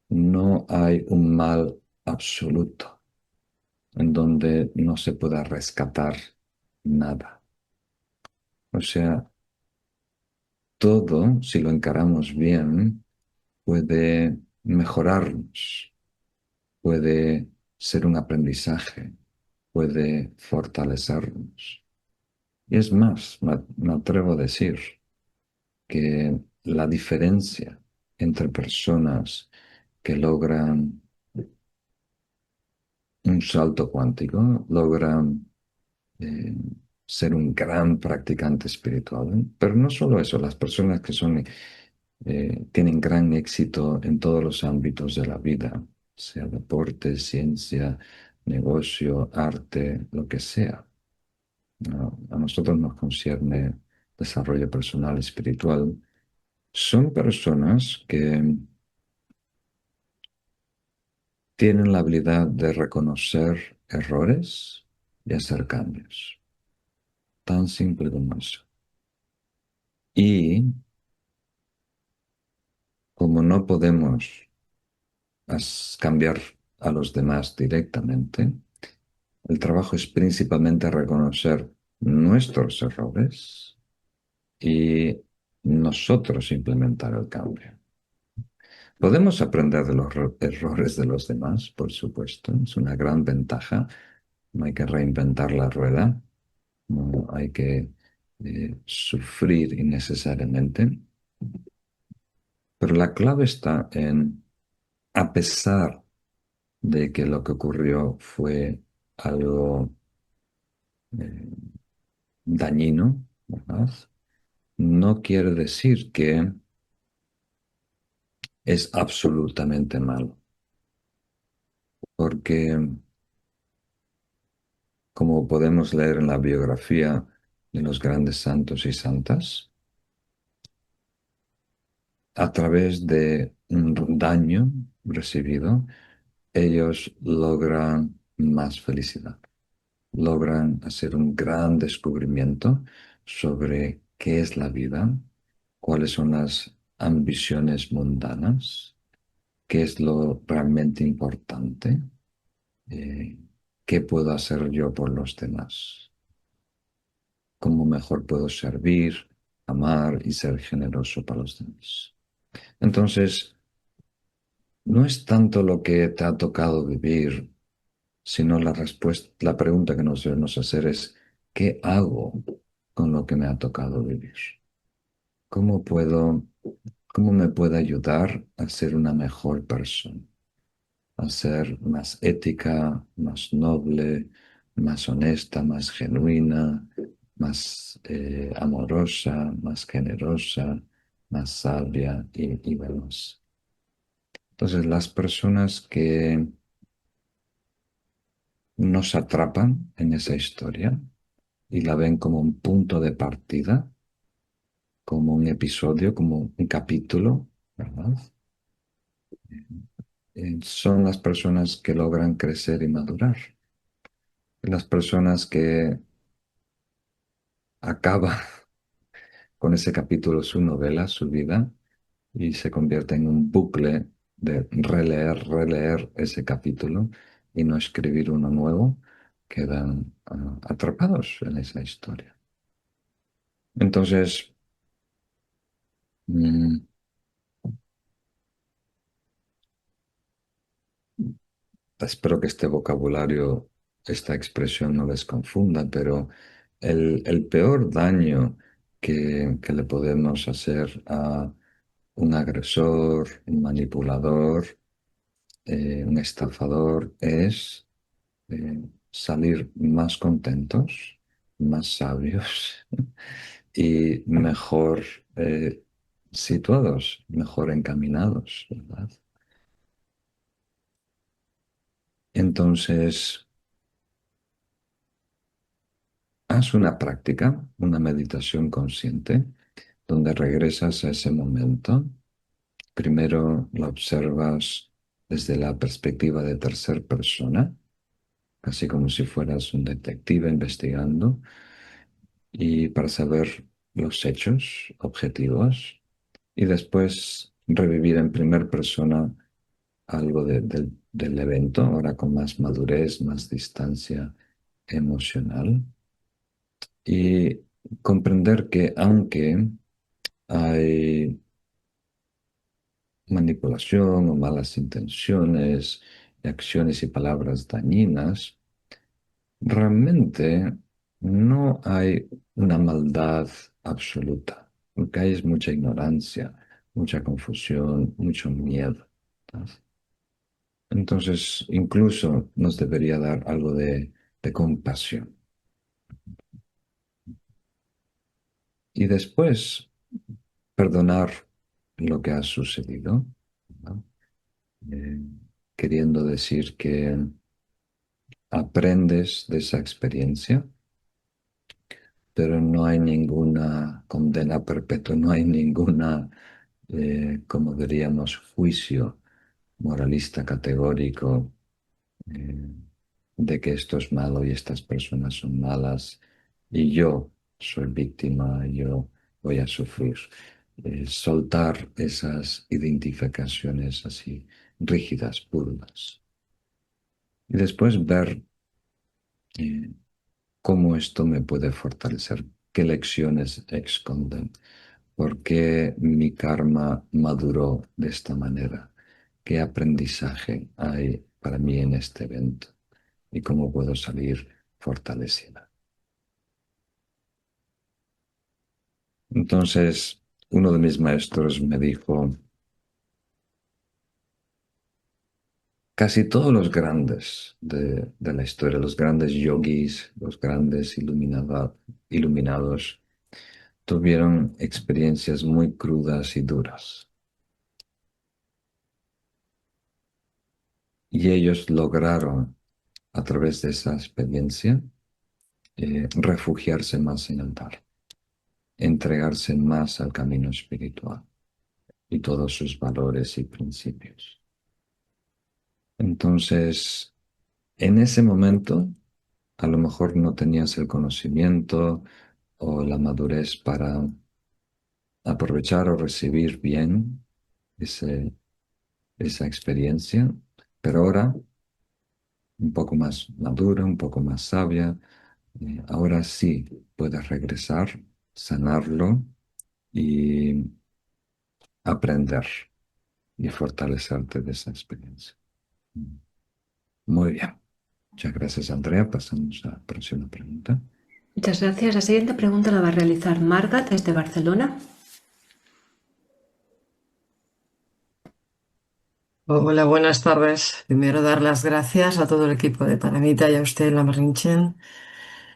S2: no hay un mal absoluto en donde no se pueda rescatar nada. O sea, todo, si lo encaramos bien, puede mejorarnos, puede ser un aprendizaje, puede fortalecernos. Y es más, me atrevo a decir que la diferencia entre personas que logran un salto cuántico, logran eh, ser un gran practicante espiritual, ¿eh? Pero no solo eso, las personas que tienen gran éxito en todos los ámbitos de la vida, sea deporte, ciencia, negocio, arte, lo que sea. ¿No? A nosotros nos concierne desarrollo personal, espiritual. Son personas que tienen la habilidad de reconocer errores y hacer cambios. Tan simple como eso. Y como no podemos cambiar a los demás directamente, el trabajo es principalmente reconocer nuestros errores y nosotros implementar el cambio. Podemos aprender de los errores de los demás, por supuesto, es una gran ventaja. No hay que reinventar la rueda, no hay que sufrir innecesariamente, pero la clave está en, a pesar de que lo que ocurrió fue algo eh, dañino, ¿verdad? No quiere decir que es absolutamente malo, porque como podemos leer en la biografía de los grandes santos y santas, a través de un daño recibido, ellos logran más felicidad, logran hacer un gran descubrimiento sobre qué es la vida, cuáles son las ambiciones mundanas, qué es lo realmente importante, eh, qué puedo hacer yo por los demás, cómo mejor puedo servir, amar y ser generoso para los demás. Entonces, no es tanto lo que te ha tocado vivir, sino la respuesta, la pregunta que nos debemos hacer es, ¿qué hago con lo que me ha tocado vivir? ¿Cómo puedo, cómo me puede ayudar a ser una mejor persona? A ser más ética, más noble, más honesta, más genuina, más amorosa, más generosa, más sabia y demás. Entonces, las personas que nos atrapan en esa historia y la ven como un punto de partida, como un episodio, como un capítulo, ¿verdad? Son las personas que logran crecer y madurar. Las personas que acaban con ese capítulo su novela, su vida, y se convierte en un bucle de releer, releer ese capítulo y no escribir uno nuevo, quedan atrapados en esa historia. Entonces, mm, espero que este vocabulario, esta expresión no les confunda, pero el peor daño que le podemos hacer a un agresor, un manipulador, un estafador es salir más contentos, más sabios y mejor situados, mejor encaminados, ¿verdad? Entonces, haz una práctica, una meditación consciente, donde regresas a ese momento. Primero lo observas desde la perspectiva de tercera persona, casi como si fueras un detective investigando, y para saber los hechos objetivos, y después revivir en primera persona algo del evento, ahora con más madurez, más distancia emocional, y comprender que aunque hay manipulación o malas intenciones, y acciones y palabras dañinas, realmente no hay una maldad absoluta. Lo que hay es mucha ignorancia, mucha confusión, mucho miedo. ¿Sabes? Entonces, incluso nos debería dar algo de compasión. Y después, perdonar lo que ha sucedido, ¿no? Eh, Queriendo decir que aprendes de esa experiencia, pero no hay ninguna condena perpetua, no hay ninguna, como diríamos, juicio moralista categórico eh, de que esto es malo y estas personas son malas y yo soy víctima, yo voy a sufrir. Soltar esas identificaciones así rígidas, burdas. Y después ver eh, cómo esto me puede fortalecer, qué lecciones esconden, por qué mi karma maduró de esta manera, qué aprendizaje hay para mí en este evento y cómo puedo salir fortalecida. Entonces, uno de mis maestros me dijo, casi todos los grandes de la historia, los grandes yogis, los grandes iluminados, tuvieron experiencias muy crudas y duras. Y ellos lograron, a través de esa experiencia, refugiarse más en el Dharma, entregarse más al camino espiritual y todos sus valores y principios. Entonces, en ese momento, a lo mejor no tenías el conocimiento o la madurez para aprovechar o recibir bien ese, esa experiencia, pero ahora, un poco más madura, un poco más sabia, ahora sí puedes regresar, sanarlo y aprender y fortalecerte de esa experiencia. Muy bien. Muchas gracias, Andrea. Pasamos a la próxima pregunta.
S1: Muchas gracias. La siguiente pregunta la va a realizar Marga desde Barcelona.
S6: Hola, buenas tardes. Primero dar las gracias a todo el equipo de Paramita y a usted, la Marinchen.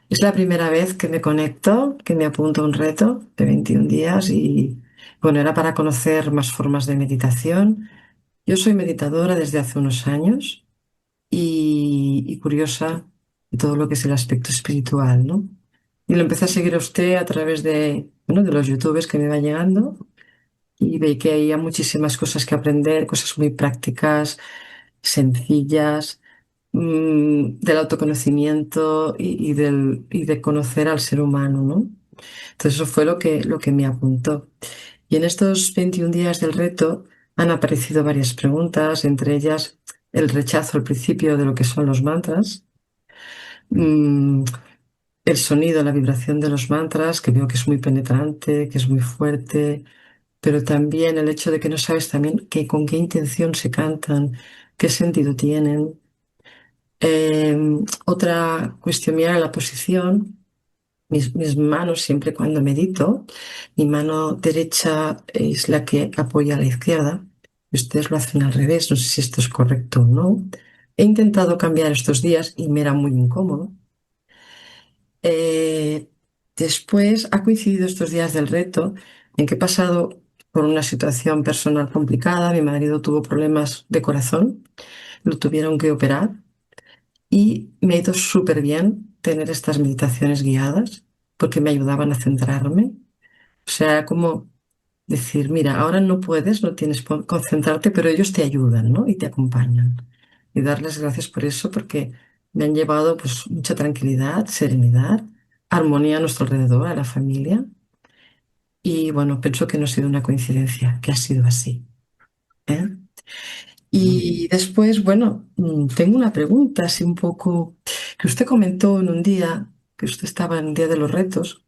S6: Es la primera vez que me conecto, que me apunto a un reto de 21 días y bueno, era para conocer más formas de meditación. Yo soy meditadora desde hace unos años y curiosa de todo lo que es el aspecto espiritual, ¿no? Y lo empecé a seguir a usted a través de, bueno, de los YouTubes que me va llegando y ve que había muchísimas cosas que aprender, cosas muy prácticas, sencillas, del autoconocimiento y de conocer al ser humano, ¿no? Entonces eso fue lo que me apuntó. Y en estos 21 días del reto han aparecido varias preguntas, entre ellas el rechazo al principio de lo que son los mantras, mm, el sonido, la vibración de los mantras, que veo que es muy penetrante, que es muy fuerte, pero también el hecho de que no sabes también con qué intención se cantan, qué sentido tienen. Otra cuestión mía era la posición. Mis manos, siempre cuando medito, mi mano derecha es la que apoya a la izquierda. Ustedes lo hacen al revés, no sé si esto es correcto o no. He intentado cambiar estos días y me era muy incómodo. Eh, Después ha coincidido estos días del reto en que he pasado por una situación personal complicada. Mi marido tuvo problemas de corazón, lo tuvieron que operar y me ha ido súper bien tener estas meditaciones guiadas porque me ayudaban a centrarme. O sea, como decir, mira, ahora no puedes, no tienes por concentrarte, pero ellos te ayudan, ¿no? Y te acompañan. Y darles gracias por eso, porque me han llevado pues mucha tranquilidad, serenidad, armonía a nuestro alrededor, a la familia. Y bueno, pienso que no ha sido una coincidencia, que ha sido así, ¿eh?
S2: Muy
S6: Y
S2: bien.
S6: después, bueno, tengo una pregunta, así un poco, que usted comentó en un día, que usted estaba en el Día de los Retos,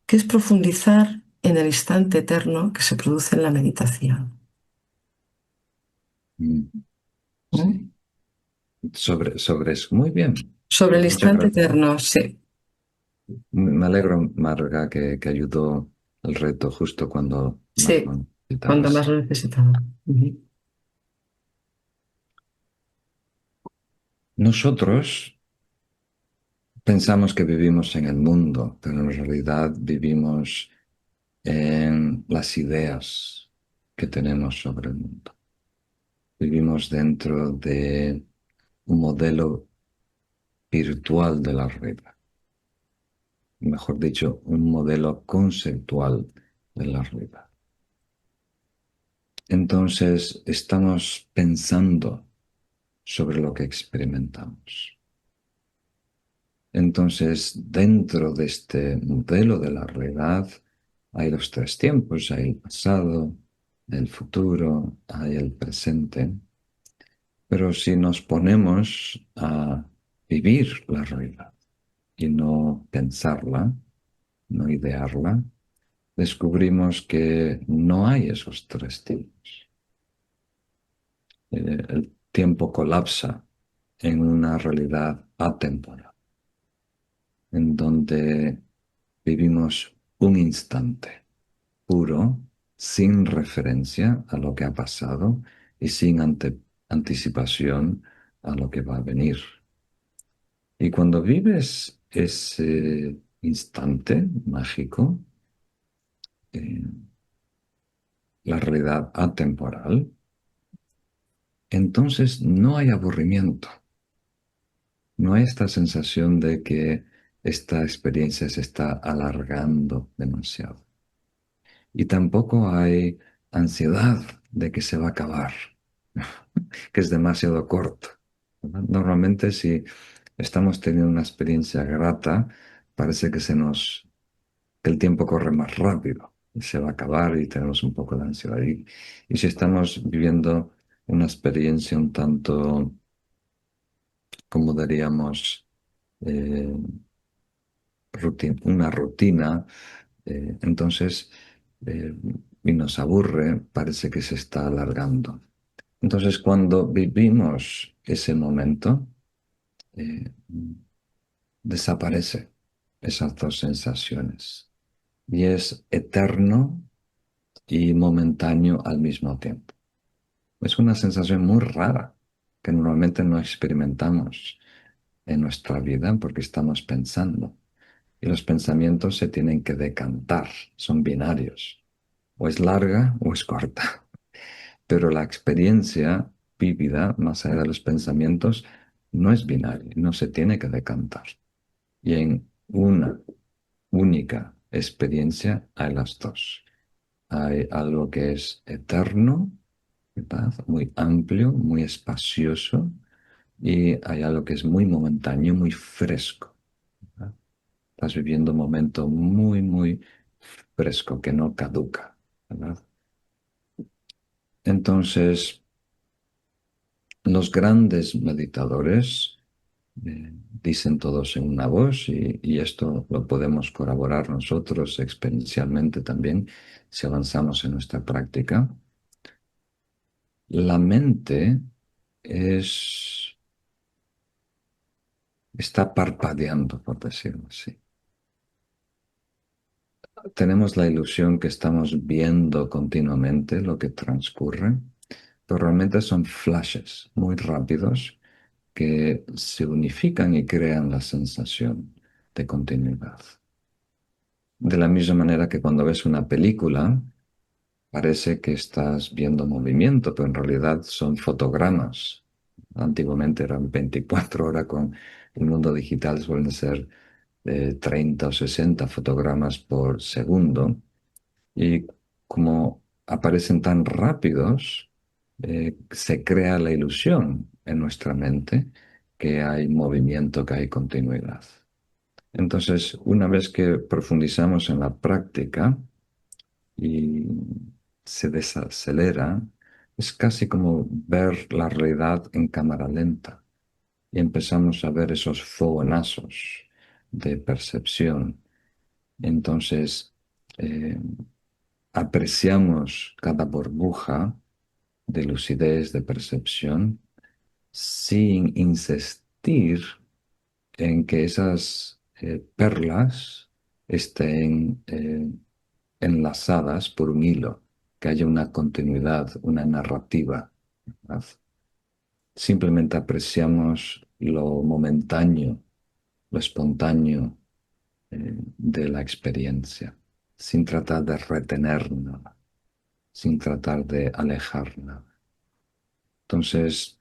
S6: que es profundizar en el instante eterno que se produce en la meditación.
S2: Mm,
S6: ¿No?
S2: sí. Sobre eso. Muy bien.
S6: Sobre el
S2: Muchas
S6: instante
S2: gracias.
S6: eterno, sí,
S2: Me alegro, Marga, que ayudó el reto justo cuando más
S6: sí,
S2: lo
S6: cuando más
S2: necesitabas.
S6: lo necesitaba. Ujú.
S2: Nosotros pensamos que vivimos en el mundo, pero en realidad vivimos en las ideas que tenemos sobre el mundo. Vivimos dentro de un modelo virtual de la realidad, mejor dicho, un modelo conceptual de la realidad. Entonces, estamos pensando sobre lo que experimentamos. Entonces, dentro de este modelo de la realidad, hay los tres tiempos, hay el pasado, el futuro, hay el presente. Pero si nos ponemos a vivir la realidad y no pensarla, no idearla, descubrimos que no hay esos tres tiempos. El tiempo colapsa en una realidad atemporal, en donde vivimos un instante puro, sin referencia a lo que ha pasado y sin anticipación a lo que va a venir. Y cuando vives ese instante mágico, eh, la realidad atemporal, entonces no hay aburrimiento, no hay esta sensación de que esta experiencia se está alargando demasiado. Y tampoco hay ansiedad de que se va a acabar, que es demasiado corto, ¿verdad? Normalmente si estamos teniendo una experiencia grata, parece que que el tiempo corre más rápido y se va a acabar y tenemos un poco de ansiedad. Y si estamos viviendo una experiencia un tanto, como diríamos, eh, una rutina, entonces, eh, y nos aburre, parece que se está alargando. Entonces, cuando vivimos ese momento, eh, desaparece esas dos sensaciones y es eterno y momentáneo al mismo tiempo. Es una sensación muy rara que normalmente no experimentamos en nuestra vida porque estamos pensando y los pensamientos se tienen que decantar, son binarios, o es larga o es corta, pero la experiencia vívida más allá de los pensamientos no es binaria, no se tiene que decantar. Y en una única experiencia hay las dos. Hay algo que es eterno, ¿verdad? Muy amplio, muy espacioso, y hay algo que es muy momentáneo, muy fresco, ¿verdad? Estás viviendo un momento muy, muy fresco que no caduca, ¿verdad? Entonces, los grandes meditadores dicen todos en una voz y esto lo podemos corroborar nosotros experiencialmente también si avanzamos en nuestra práctica. La mente es está parpadeando, por decirlo así. Tenemos la ilusión que estamos viendo continuamente lo que transcurre, pero realmente son flashes muy rápidos que se unifican y crean la sensación de continuidad. De la misma manera que cuando ves una película, parece que estás viendo movimiento, pero en realidad son fotogramas. Antiguamente eran 24 horas, con el mundo digital suelen ser 30 o 60 fotogramas por segundo. Y como aparecen tan rápidos, se crea la ilusión en nuestra mente que hay movimiento, que hay continuidad. Entonces, una vez que profundizamos en la práctica y se desacelera, es casi como ver la realidad en cámara lenta y empezamos a ver esos fogonazos de percepción. Entonces, eh, apreciamos cada burbuja de lucidez, de percepción, sin insistir en que esas perlas estén enlazadas por un hilo, que haya una continuidad, una narrativa, ¿verdad? Simplemente apreciamos lo momentáneo, lo espontáneo de la experiencia, sin tratar de retener nada, sin tratar de alejar nada. Entonces,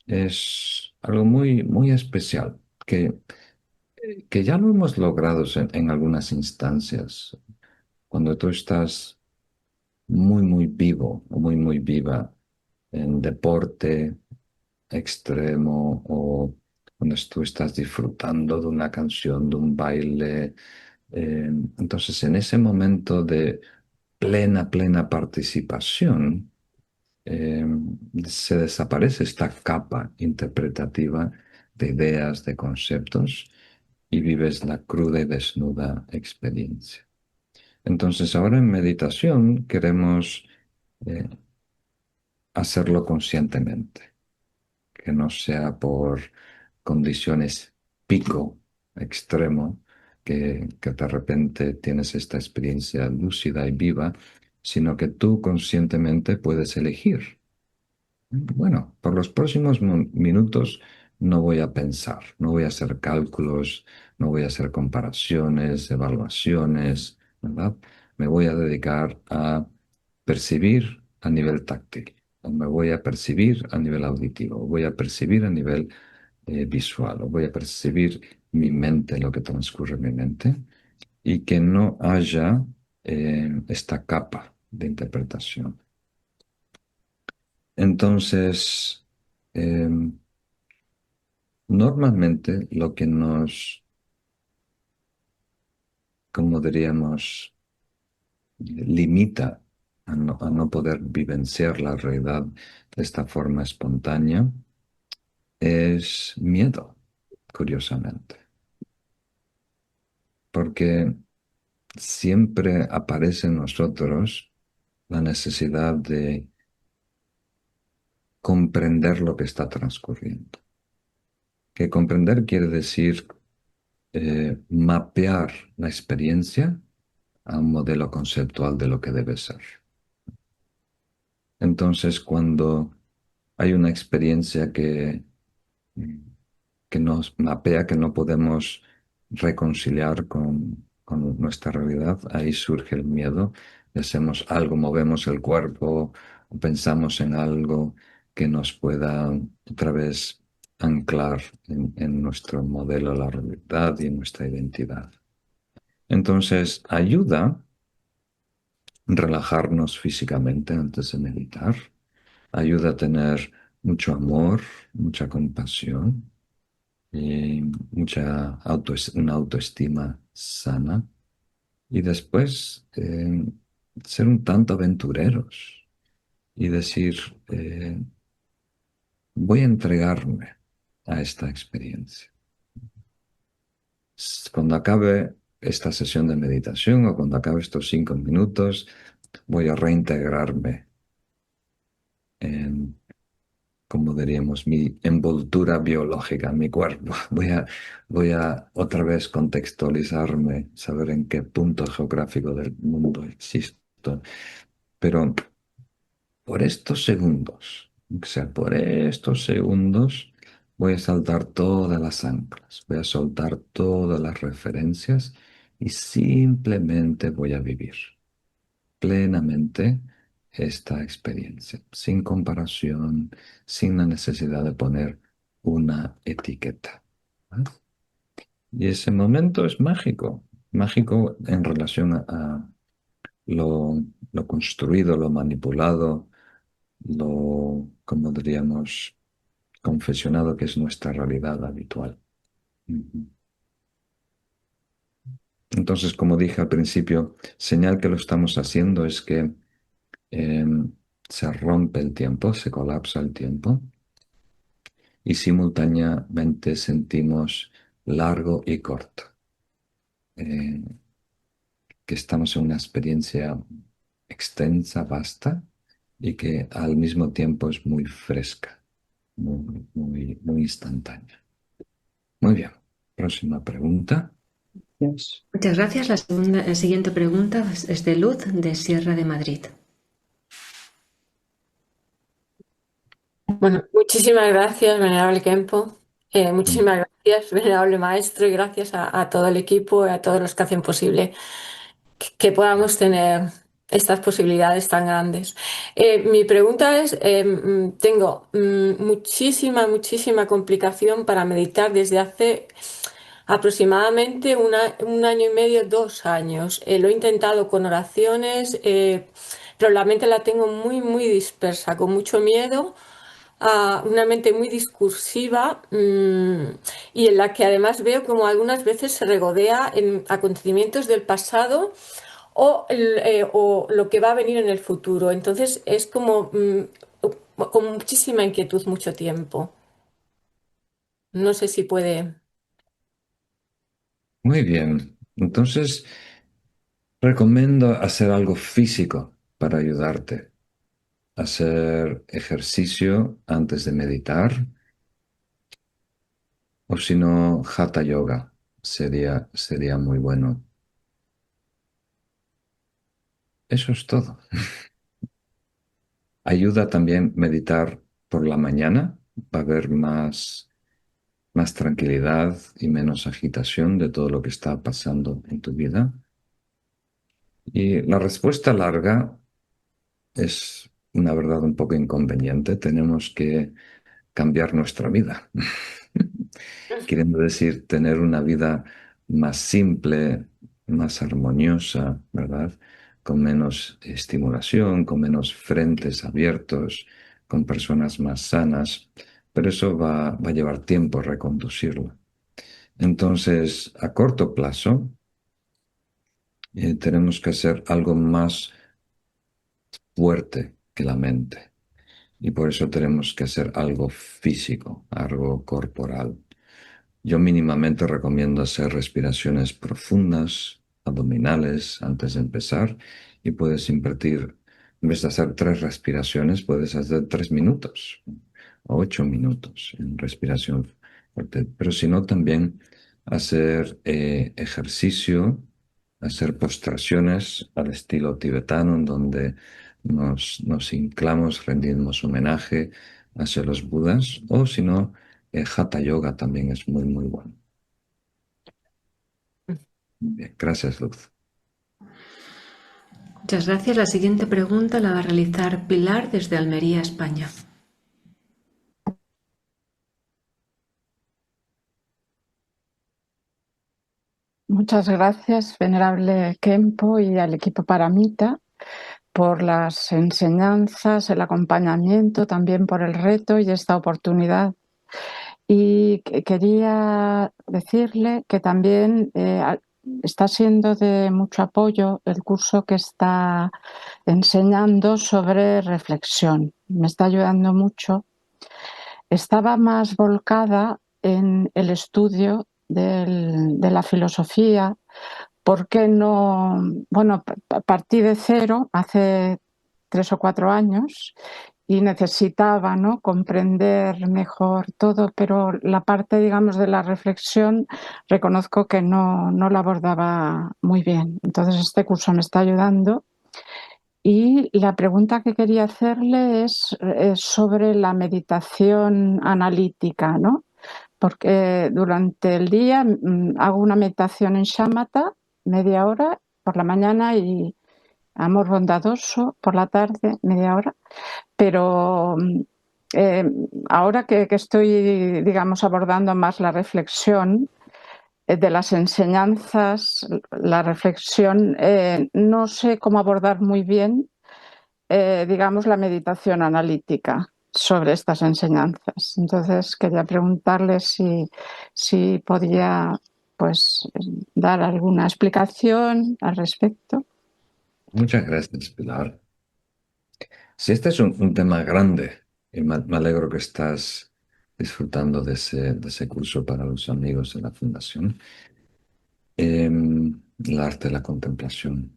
S2: es algo muy, muy especial que ya lo hemos logrado en algunas instancias. Cuando tú estás muy, muy vivo o muy, muy viva en deporte extremo o cuando tú estás disfrutando de una canción, de un baile. Entonces, en ese momento de plena, plena participación, eh, se desaparece esta capa interpretativa de ideas, de conceptos, y vives la cruda y desnuda experiencia. Entonces, ahora en meditación queremos eh, hacerlo conscientemente, que no sea por condiciones pico extremo, que de repente tienes esta experiencia lúcida y viva, sino que tú conscientemente puedes elegir. Bueno, por los próximos minutos no voy a pensar, no voy a hacer cálculos, no voy a hacer comparaciones, evaluaciones, ¿verdad? Me voy a dedicar a percibir a nivel táctil, o me voy a percibir a nivel auditivo, o voy a percibir a nivel visual, o voy a percibir mi mente, lo que transcurre en mi mente, y que no haya esta capa de interpretación. Entonces, normalmente lo que nos, como diríamos, limita a no poder vivenciar la realidad de esta forma espontánea es miedo, curiosamente, porque siempre aparece en nosotros la necesidad de comprender lo que está transcurriendo. Que comprender quiere decir mapear la experiencia a un modelo conceptual de lo que debe ser. Entonces, cuando hay una experiencia que nos mapea, que no podemos reconciliar con nuestra realidad, ahí surge el miedo y hacemos algo, movemos el cuerpo, o pensamos en algo que nos pueda otra vez anclar en nuestro modelo de la realidad y en nuestra identidad. Entonces, ayuda relajarnos físicamente antes de meditar, ayuda a tener mucho amor, mucha compasión y una autoestima sana. Y después ser un tanto aventureros y decir, voy a entregarme a esta experiencia. Cuando acabe esta sesión de meditación o cuando acabe estos 5 minutos, voy a reintegrarme en como diríamos, mi envoltura biológica, mi cuerpo. Voy a otra vez contextualizarme, saber en qué punto geográfico del mundo existo. Pero por estos segundos, o sea, por estos segundos, voy a saltar todas las anclas, voy a soltar todas las referencias y simplemente voy a vivir plenamente esta experiencia, sin comparación, sin la necesidad de poner una etiqueta. ¿Vale? Y ese momento es mágico, mágico en relación a lo construido, lo manipulado, como diríamos, confesionado que es nuestra realidad habitual. Ujú. Entonces, como dije al principio, señal que lo estamos haciendo es que eh, se rompe el tiempo, se colapsa el tiempo y simultáneamente sentimos largo y corto, eh, que estamos en una experiencia extensa, vasta y que al mismo tiempo es muy fresca, muy instantánea. Muy bien, próxima pregunta.
S5: Yes.
S1: Muchas gracias. La siguiente pregunta es de Luz, de Sierra de Madrid.
S7: Bueno, muchísimas gracias, venerable Kempo.
S2: Mm.
S7: Muchísimas gracias, venerable maestro, y gracias a todo el equipo y a todos los que hacen posible que podamos tener estas posibilidades tan grandes. Mi pregunta es, tengo muchísima complicación para meditar desde hace aproximadamente un año y medio, 2 años. Lo he intentado con oraciones, pero la mente la tengo muy dispersa, con mucho miedo, a una mente muy discursiva, y en la que además veo como algunas veces se regodea en acontecimientos del pasado o lo que va a venir en el futuro. Entonces es como con muchísima inquietud mucho tiempo. No sé si puede.
S2: Muy bien, entonces recomiendo hacer algo físico para ayudarte. Hacer ejercicio antes de meditar o si no, hatha yoga sería muy bueno. Eso es todo. Ayuda también meditar por la mañana, va a haber más tranquilidad y menos agitación de todo lo que está pasando en tu vida. Y la respuesta larga es una verdad un poco inconveniente. Tenemos que cambiar nuestra vida. Queriendo decir, tener una vida más simple, más armoniosa, ¿verdad? Con menos estimulación, con menos frentes abiertos, con personas más sanas, pero eso va a llevar tiempo reconducirlo. Entonces, a corto plazo, tenemos que hacer algo más fuerte que la mente. Y por eso tenemos que hacer algo físico, algo corporal. Yo mínimamente recomiendo hacer respiraciones profundas, abdominales, antes de empezar, y puedes invertir, en vez de hacer 3 respiraciones, puedes hacer 3 minutos o 8 minutos en respiración fuerte. Pero si no, también hacer ejercicio, hacer postraciones al estilo tibetano, en donde nos hinclamos, rendimos homenaje hacia los Budas, o si no, Hatha Yoga también es muy bueno. Bien, gracias, Luz.
S1: Muchas gracias. La siguiente pregunta la va a realizar Pilar desde Almería, España.
S8: Muchas gracias, venerable Kempo, y al equipo Paramita por las enseñanzas, el acompañamiento, también por el reto y esta oportunidad. Y quería decirle que también está siendo de mucho apoyo el curso que está enseñando sobre reflexión. Me está ayudando mucho. Estaba más volcada en el estudio de la filosofía, porque no, bueno, partí de cero hace 3 o 4 años y necesitaba, ¿no?, comprender mejor todo, pero la parte, digamos, de la reflexión reconozco que no la abordaba muy bien. Entonces este curso me está ayudando. Y la pregunta que quería hacerle es sobre la meditación analítica, ¿no? Porque durante el día hago una meditación en shamatha, media hora por la mañana, y amor bondadoso por la tarde, media hora. Pero ahora que estoy, digamos, abordando más la reflexión de las enseñanzas, la reflexión, no sé cómo abordar muy bien, digamos, la meditación analítica sobre estas enseñanzas. Entonces quería preguntarle si podía, pues, dar alguna explicación al respecto.
S2: Muchas gracias, Pilar. Si este es un tema grande, y me alegro que estás disfrutando de ese curso para los amigos de la Fundación, el arte de la contemplación.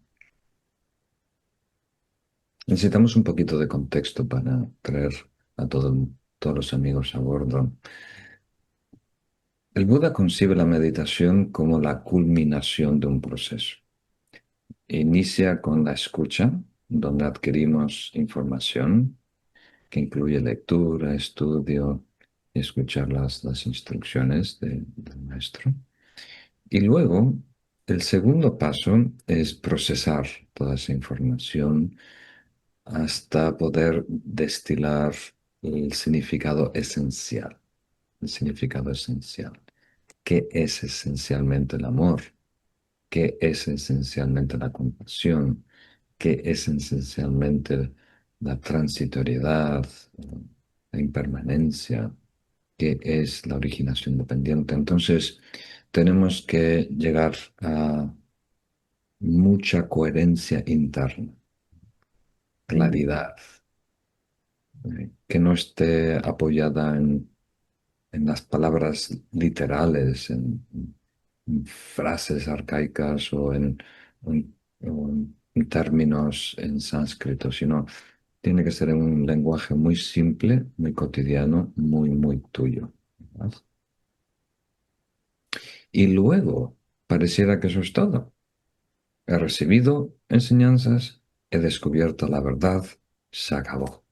S2: Necesitamos un poquito de contexto para traer a todos los amigos a bordo. El Buda concibe la meditación como la culminación de un proceso. Inicia con la escucha, donde adquirimos información, que incluye lectura, estudio y escuchar las instrucciones del maestro. Y luego, el segundo paso es procesar toda esa información hasta poder destilar el significado esencial. El significado esencial. ¿Qué es esencialmente el amor? ¿Qué es esencialmente la compasión? ¿Qué es esencialmente la transitoriedad, la impermanencia? ¿Qué es la originación dependiente? Entonces, tenemos que llegar a mucha coherencia interna, claridad, que no esté apoyada en las palabras literales, en frases arcaicas o en términos en sánscrito, sino tiene que ser en un lenguaje muy simple, muy cotidiano, muy tuyo, ¿verdad? Y luego, pareciera que eso es todo. He recibido enseñanzas, he descubierto la verdad, se acabó.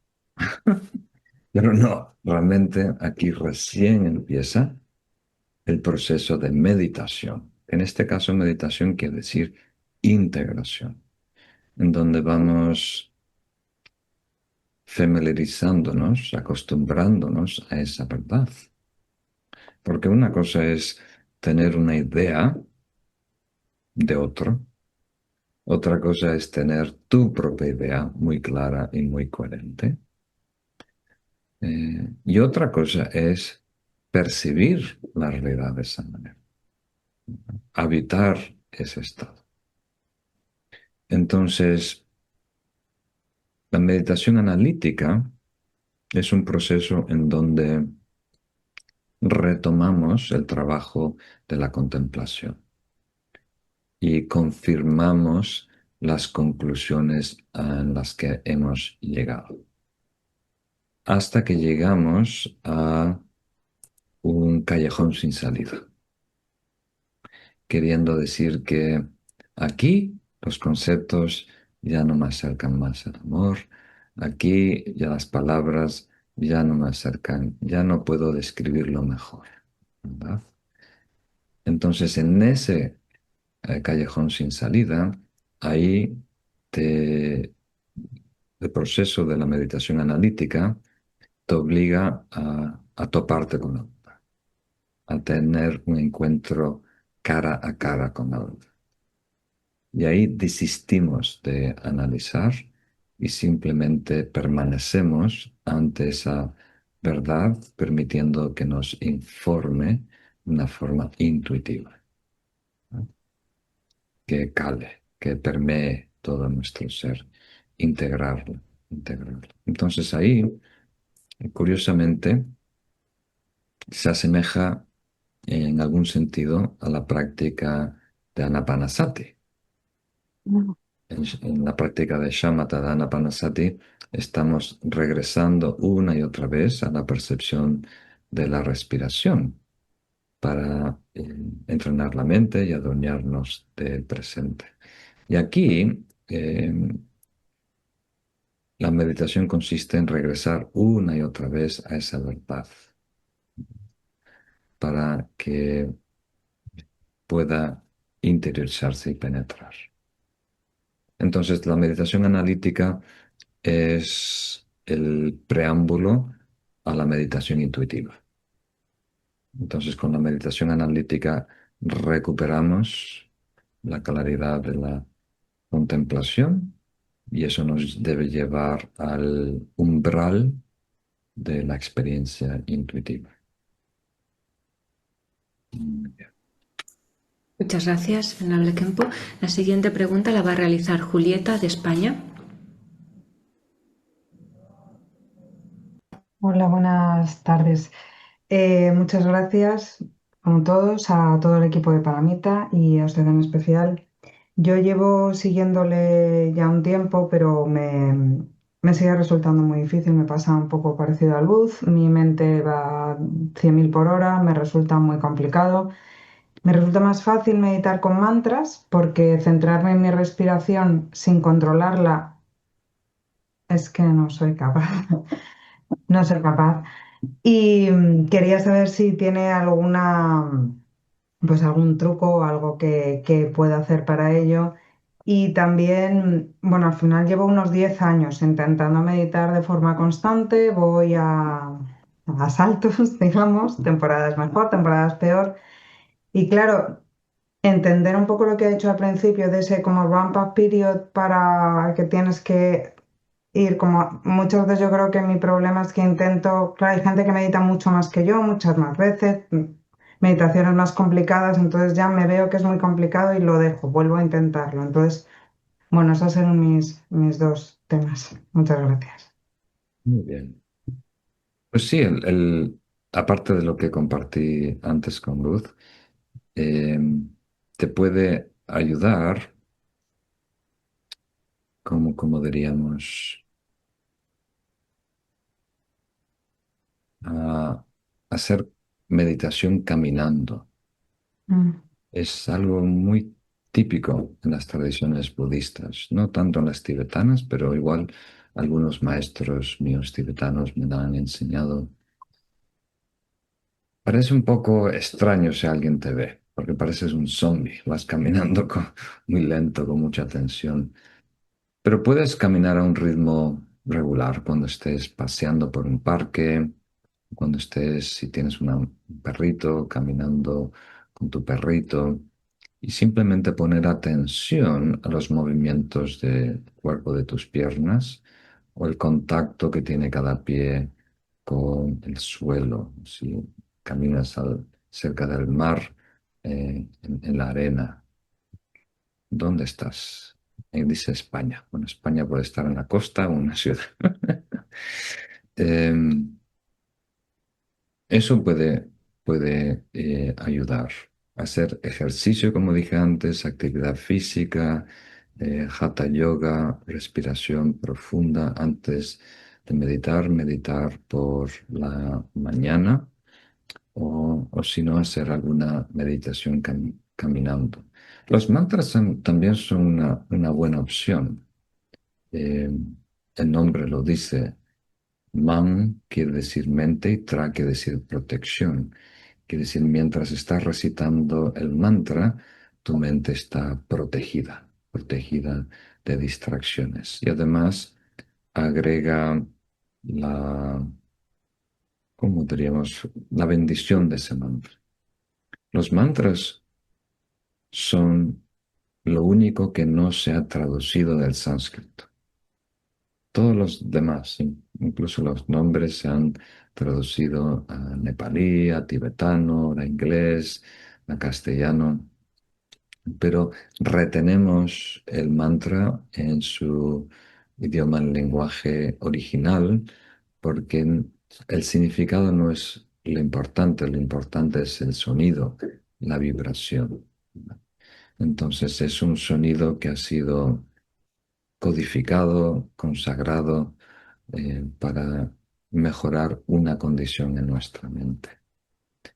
S2: Pero no, realmente aquí recién empieza el proceso de meditación. En este caso, meditación quiere decir integración, en donde vamos familiarizándonos, acostumbrándonos a esa verdad. Porque una cosa es tener una idea de otro, otra cosa es tener tu propia idea muy clara y muy coherente. Y otra cosa es percibir la realidad de esa manera, habitar ese estado. Entonces, la meditación analítica es un proceso en donde retomamos el trabajo de la contemplación y confirmamos las conclusiones en las que hemos llegado, hasta que llegamos a un callejón sin salida, queriendo decir que aquí los conceptos ya no me acercan más al amor, aquí ya las palabras ya no me acercan, ya no puedo describirlo mejor, ¿verdad? Entonces, en ese callejón sin salida, ahí el proceso de la meditación analítica te obliga a toparte con la verdad, a tener un encuentro cara a cara con la verdad. Y ahí desistimos de analizar y simplemente permanecemos ante esa verdad, permitiendo que nos informe de una forma intuitiva, ¿no? Que cale, que permee todo nuestro ser, integrarlo, integrarlo. Entonces ahí, curiosamente, se asemeja en algún sentido a la práctica de Anapanasati. en la práctica de Shamatha Anapanasati, estamos regresando una y otra vez a la percepción de la respiración para entrenar la mente y adueñarnos del presente. Y aquí la meditación consiste en regresar una y otra vez a esa verdad para que pueda interiorizarse y penetrar. Entonces, la meditación analítica es el preámbulo a la meditación intuitiva. Entonces, con la meditación analítica recuperamos la claridad de la contemplación y eso nos debe llevar al umbral de la experiencia intuitiva. Muy bien.
S1: Muchas gracias, Venerable Kempo. La siguiente pregunta la va a realizar Julieta de España.
S9: Hola, buenas tardes. Muchas gracias, como todos, a todo el equipo de Paramita y a usted en especial. Yo llevo siguiéndole ya un tiempo, pero me sigue resultando muy difícil, me pasa un poco parecido a Luz, mi mente va a 100.000 por hora, me resulta muy complicado. Me resulta más fácil meditar con mantras porque centrarme en mi respiración sin controlarla es que no soy capaz, no soy capaz. Y quería saber si tiene pues algún truco o algo que pueda hacer para ello. Y también, bueno, al final llevo unos 10 años intentando meditar de forma constante, voy a saltos, digamos, temporadas mejor, temporadas peor. Y claro, entender un poco lo que he dicho al principio de ese como ramp-up period para que tienes que ir como muchas veces yo creo que mi problema es que intento, claro, hay gente que medita mucho más que yo, muchas más veces, meditaciones más complicadas, entonces ya me veo que es muy complicado y lo dejo, vuelvo a intentarlo. Entonces, bueno, esos eran mis dos temas. Muchas gracias.
S2: Muy bien. Pues sí, aparte de lo que compartí antes con Luz, eh, te puede ayudar, como diríamos, a hacer meditación caminando.
S9: Mm,
S2: Es algo muy típico en las tradiciones budistas, no tanto en las tibetanas, pero igual algunos maestros míos tibetanos me la han enseñado. Parece un poco extraño si alguien te ve, porque pareces un zombie, vas caminando muy lento, con mucha tensión. Pero puedes caminar a un ritmo regular cuando estés paseando por un parque, cuando estés, si tienes un perrito, caminando con tu perrito, y simplemente poner atención a los movimientos del cuerpo de tus piernas o el contacto que tiene cada pie con el suelo. Si caminas cerca del mar, en la arena, ¿dónde estás? Dice España. Bueno, España puede estar en la costa o en una ciudad. Em, Eso puede ayudar a hacer ejercicio, como dije antes, actividad física, hatha yoga, respiración profunda antes de meditar, meditar por la mañana o si no, hacer alguna meditación caminando. Los mantras también son una buena opción. Eh, el nombre lo dice. Man quiere decir mente y tra quiere decir protección. Quiere decir, mientras estás recitando el mantra, tu mente está protegida, protegida de distracciones. Y además agrega la, ¿cómo diríamos? La bendición de ese mantra. Los mantras son lo único que no se ha traducido del sánscrito. Todos los demás, incluso los nombres, se han traducido a nepalí, a tibetano, a inglés, a castellano, pero retenemos el mantra en su idioma, en lenguaje original, porque el significado no es lo importante es el sonido, la vibración. Entonces es un sonido que ha sido codificado, consagrado para mejorar una condición en nuestra mente.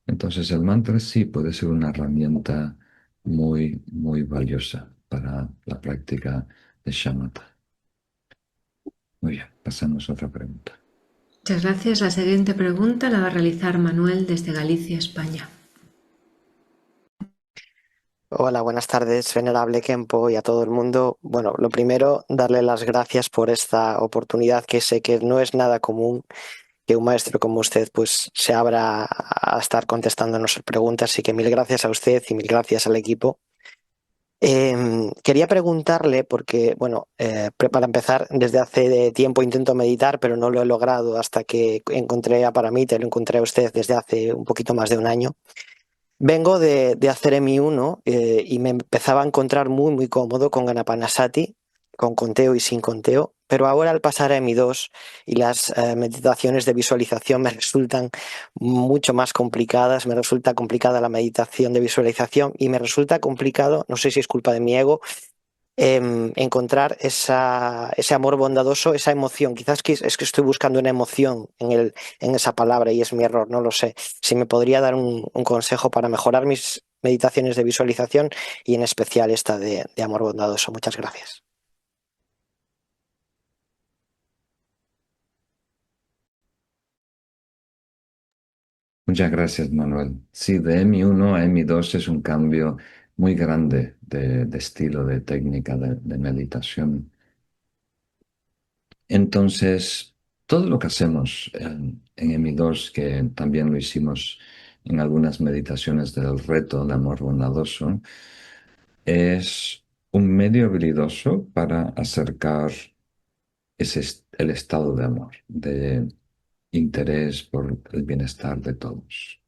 S2: Entonces el mantra sí puede ser una herramienta muy, muy valiosa para la práctica de shamatha. Muy bien, pasamos a otra pregunta.
S1: Muchas gracias. La siguiente pregunta la va a realizar Manuel desde Galicia, España.
S10: Hola, buenas tardes, venerable Khenpo, y a todo el mundo. Bueno, lo primero, darle las gracias por esta oportunidad, que sé que no es nada común que un maestro como usted pues se abra a estar contestándonos preguntas, así que mil gracias a usted y mil gracias al equipo. Quería preguntarle, porque, bueno, para empezar, desde hace tiempo intento meditar, pero no lo he logrado hasta que encontré a Paramita y lo encontré a usted desde hace un poquito más de un año. Vengo de hacer EMI 1 y me empezaba a encontrar muy, muy cómodo con Anapanasati, con conteo y sin conteo, pero ahora al pasar a EMI 2 y las meditaciones de visualización me resultan mucho más complicadas, me resulta complicada la meditación de visualización y me resulta complicado, no sé si es culpa de mi ego, encontrar ese amor bondadoso, esa emoción. Quizás es que estoy buscando una emoción en esa palabra y es mi error, no lo sé. Si me podría dar un consejo para mejorar mis meditaciones de visualización y en especial esta de amor bondadoso. Muchas gracias.
S2: Muchas gracias, Manuel. Sí, de EMI 1 a EMI 2 es un cambio muy grande de estilo, de técnica de meditación. Entonces, todo lo que hacemos en EMI 2, que también lo hicimos en algunas meditaciones del reto de amor bondadoso, es un medio habilidoso para acercar el estado de amor, de interés por el bienestar de todos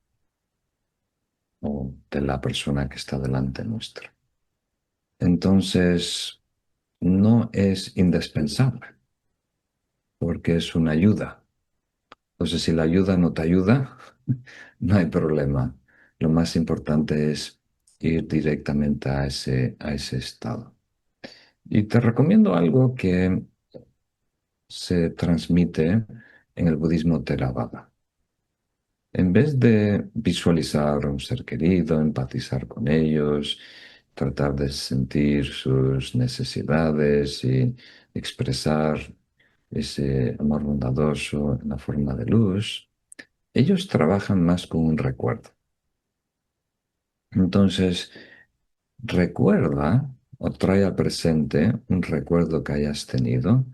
S2: o de la persona que está delante nuestra. Entonces, no es indispensable porque es una ayuda. Entonces, si la ayuda no te ayuda, no hay problema. Lo más importante es ir directamente a ese estado. Y te recomiendo algo que se transmite en el budismo Theravada. En vez de visualizar a un ser querido, empatizar con ellos, tratar de sentir sus necesidades y expresar ese amor bondadoso en la forma de luz, ellos trabajan más con un recuerdo. Entonces, recuerda o trae al presente un recuerdo que hayas tenido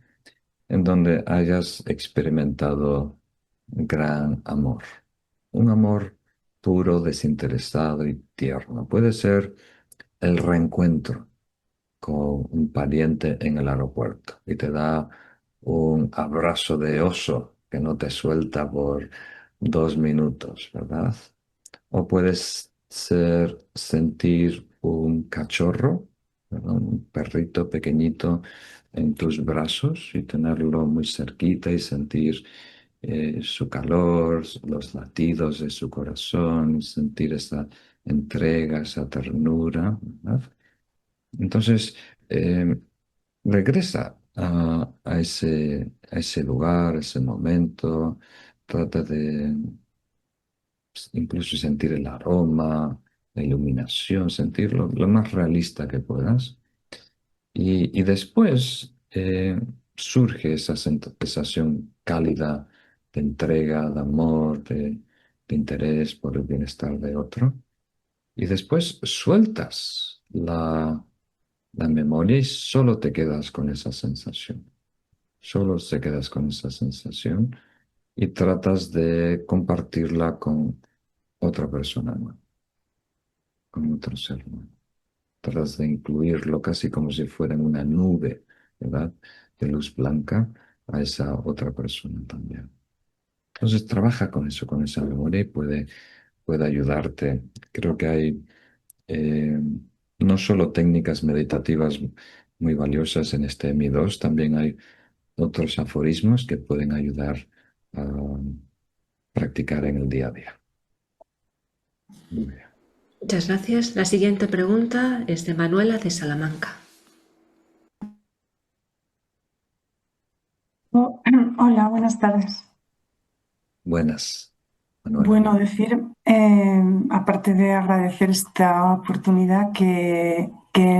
S2: en donde hayas experimentado gran amor. Un amor puro, desinteresado y tierno. Puede ser el reencuentro con un pariente en el aeropuerto y te da un abrazo de oso que no te suelta por 2 minutos, ¿verdad? O puedes sentir un cachorro, ¿verdad? Un perrito pequeñito en tus brazos y tenerlo muy cerquita y sentir su calor, los latidos de su corazón, sentir esa entrega, esa ternura, ¿verdad? Entonces, eh, regresa a ese lugar, a ese momento, trata de incluso sentir el aroma, la iluminación, sentirlo lo más realista que puedas. Y después surge esa sensación cálida de entrega, de amor, de interés por el bienestar de otro. Y después sueltas la memoria y solo te quedas con esa sensación. Solo te quedas con esa sensación y tratas de compartirla con otra persona nueva, con otro ser nuevo. Tratas de incluirlo casi como si fuera en una nube, ¿verdad? De luz blanca a esa otra persona también. Entonces trabaja con eso, con esa memoria y puede ayudarte. Creo que hay eh, no solo técnicas meditativas muy valiosas en este MI2, también hay otros aforismos que pueden ayudar a practicar en el día a día. Muy bien.
S1: Muchas gracias. La siguiente pregunta es de Manuela de Salamanca.
S11: tardes.
S2: Buenas, Manuela.
S11: Bueno, decir, aparte de agradecer esta oportunidad, que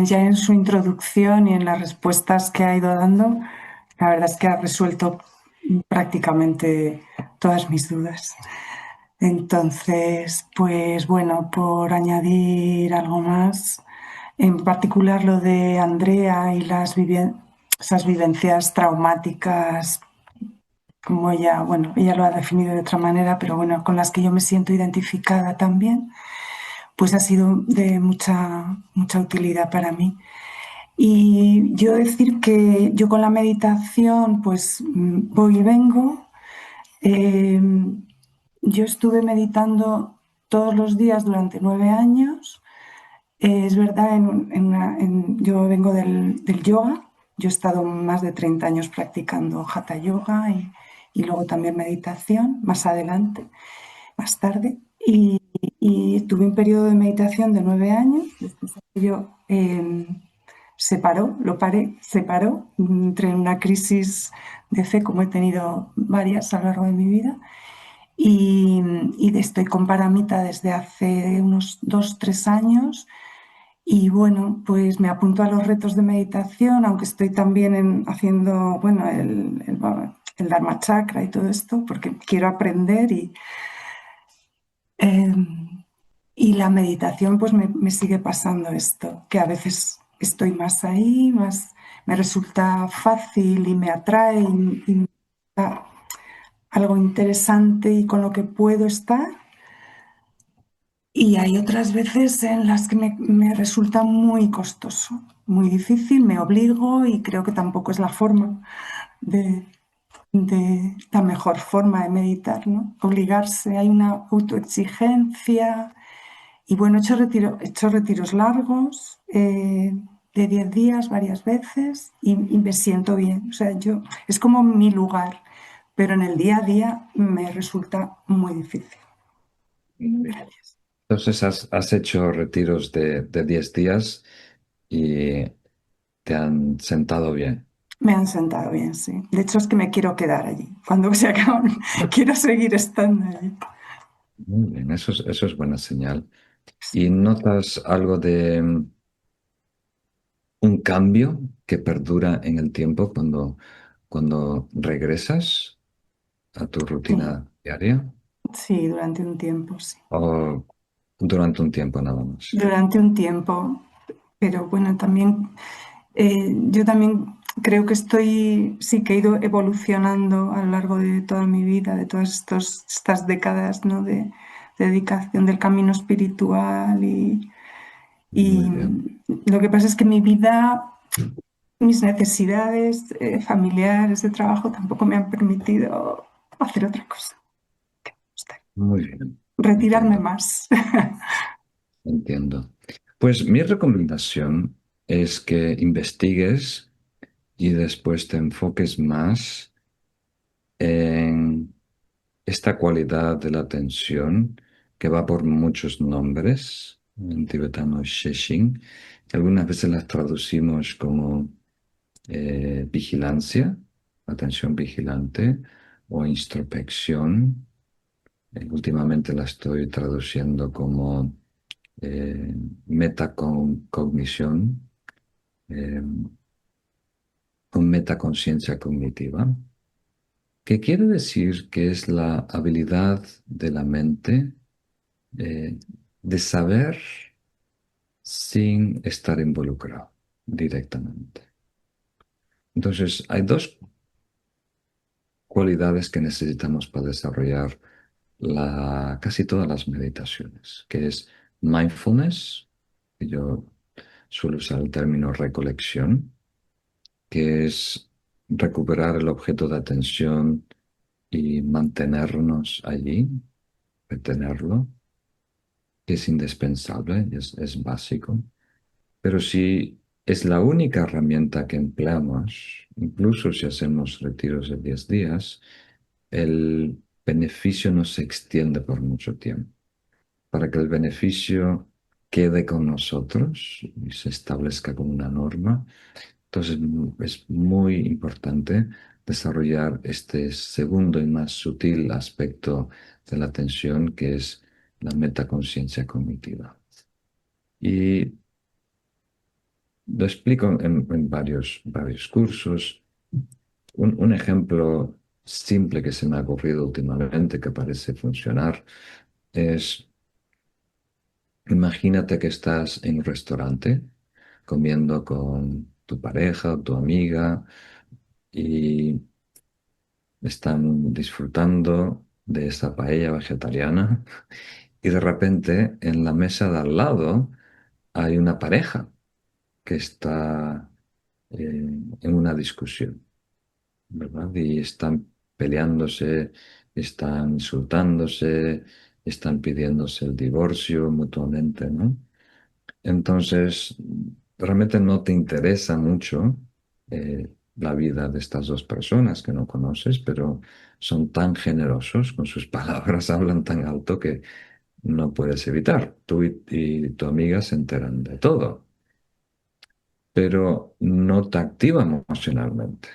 S11: ya en su introducción y en las respuestas que ha ido dando, la verdad es que ha resuelto prácticamente todas mis dudas. Entonces, pues bueno, por añadir algo más, en particular lo de Andrea y esas vivencias traumáticas, como ella, bueno, ella lo ha definido de otra manera, pero bueno, con las que yo me siento identificada también, pues ha sido de mucha utilidad para mí. Y yo decir que yo con la meditación, pues voy y vengo. Eh, yo estuve meditando todos los días durante 9 años. Es verdad, yo vengo del yoga. Yo he estado más de 30 años practicando hatha yoga y luego también meditación más adelante, más tarde. Y tuve un periodo de meditación de 9 años. Después yo se paró. Entré en una crisis de fe, como he tenido varias a lo largo de mi vida. Y estoy con Paramita desde hace unos 2, 3 años. Y bueno, pues me apunto a los retos de meditación, aunque estoy también haciendo, bueno, el Dharma Chakra y todo esto, porque quiero aprender eh, y la meditación pues me sigue pasando esto, que a veces estoy más ahí, más me resulta fácil y me atrae y me da algo interesante y con lo que puedo estar. Y hay otras veces en las que me resulta muy costoso, muy difícil, me obligo y creo que tampoco es la forma de la mejor forma de meditar, ¿no? Obligarse, hay una autoexigencia. Y bueno, he hecho retiros largos, de 10 días varias veces y me siento bien. O sea, es como mi lugar, pero en el día a día me resulta muy difícil. Gracias.
S2: Entonces has hecho retiros de 10 días y te han sentado bien.
S11: Me han sentado bien, sí. De hecho, es que me quiero quedar allí. Cuando se acaben, quiero seguir estando allí.
S2: Muy bien, eso es buena señal. ¿Y notas algo de un cambio que perdura en el tiempo cuando regresas a tu
S11: Sí,
S2: rutina diaria?
S11: sí, durante un tiempo, sí.
S2: ¿O durante un tiempo nada más?
S11: Durante un tiempo, pero bueno, también yo también creo que sí que he ido evolucionando a lo largo de toda mi vida, de todas estas décadas, ¿no? de dedicación del camino espiritual y
S2: Muy bien.
S11: lo que pasa es que mi vida, mis necesidades familiares de trabajo tampoco me han permitido hacer otra cosa,
S2: Muy bien.
S11: retirarme
S2: Entiendo.
S11: más.
S2: Entiendo. Pues mi recomendación es que investigues y después te enfoques más en esta cualidad de la atención que va por muchos nombres, en tibetano Sheshin, que algunas veces las traducimos como vigilancia, atención vigilante o introspección. Últimamente la estoy traduciendo como metacognición, eh, con metaconciencia cognitiva, que quiere decir que es la habilidad de la mente eh, de saber sin estar involucrado directamente. Entonces, hay dos cualidades que necesitamos para desarrollar casi todas las meditaciones, que es mindfulness, que yo suelo usar el término recolección, que es recuperar el objeto de atención y mantenernos allí, retenerlo, que es indispensable, es básico. Pero si es la única herramienta que empleamos, incluso si hacemos retiros de 10 días, el beneficio no se extiende por mucho tiempo. Para que el beneficio quede con nosotros y se establezca como una norma, entonces es muy importante desarrollar este segundo y más sutil aspecto de la atención, que es la metaconciencia cognitiva. Y lo explico en varios cursos. Un ejemplo simple que se me ha ocurrido últimamente, que parece funcionar, es: imagínate que estás en un restaurante comiendo con tu pareja o tu amiga y están disfrutando de esa paella vegetariana, y de repente en la mesa de al lado hay una pareja que está en una discusión, ¿verdad? Y están peleándose, están insultándose, están pidiéndose el divorcio mutuamente, ¿no? Entonces, realmente no te interesa mucho la vida de estas dos personas que no conoces, pero son tan generosos con sus palabras, hablan tan alto que no puedes evitar. Tú y tu amiga se enteran de todo, pero no te activa emocionalmente,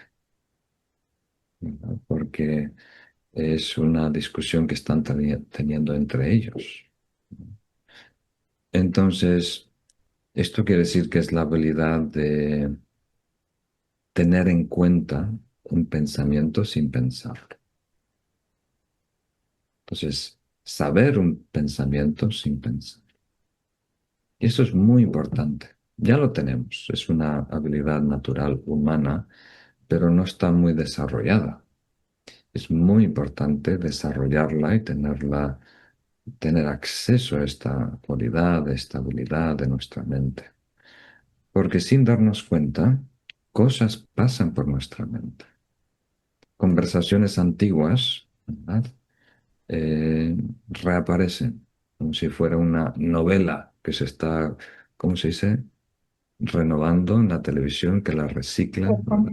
S2: ¿verdad? Porque es una discusión que están teniendo entre ellos. Entonces, esto quiere decir que es la habilidad de tener en cuenta un pensamiento sin pensar. Entonces, saber un pensamiento sin pensar. Y eso es muy importante. Ya lo tenemos, es una habilidad natural humana, pero no está muy desarrollada. Es muy importante desarrollarla y tener acceso a esta cualidad, a esta habilidad de nuestra mente. Porque sin darnos cuenta, cosas pasan por nuestra mente. Conversaciones antiguas, ¿verdad? Reaparecen como si fuera una novela que se está, ¿cómo se dice?, renovando en la televisión, que la reciclan, ¿verdad?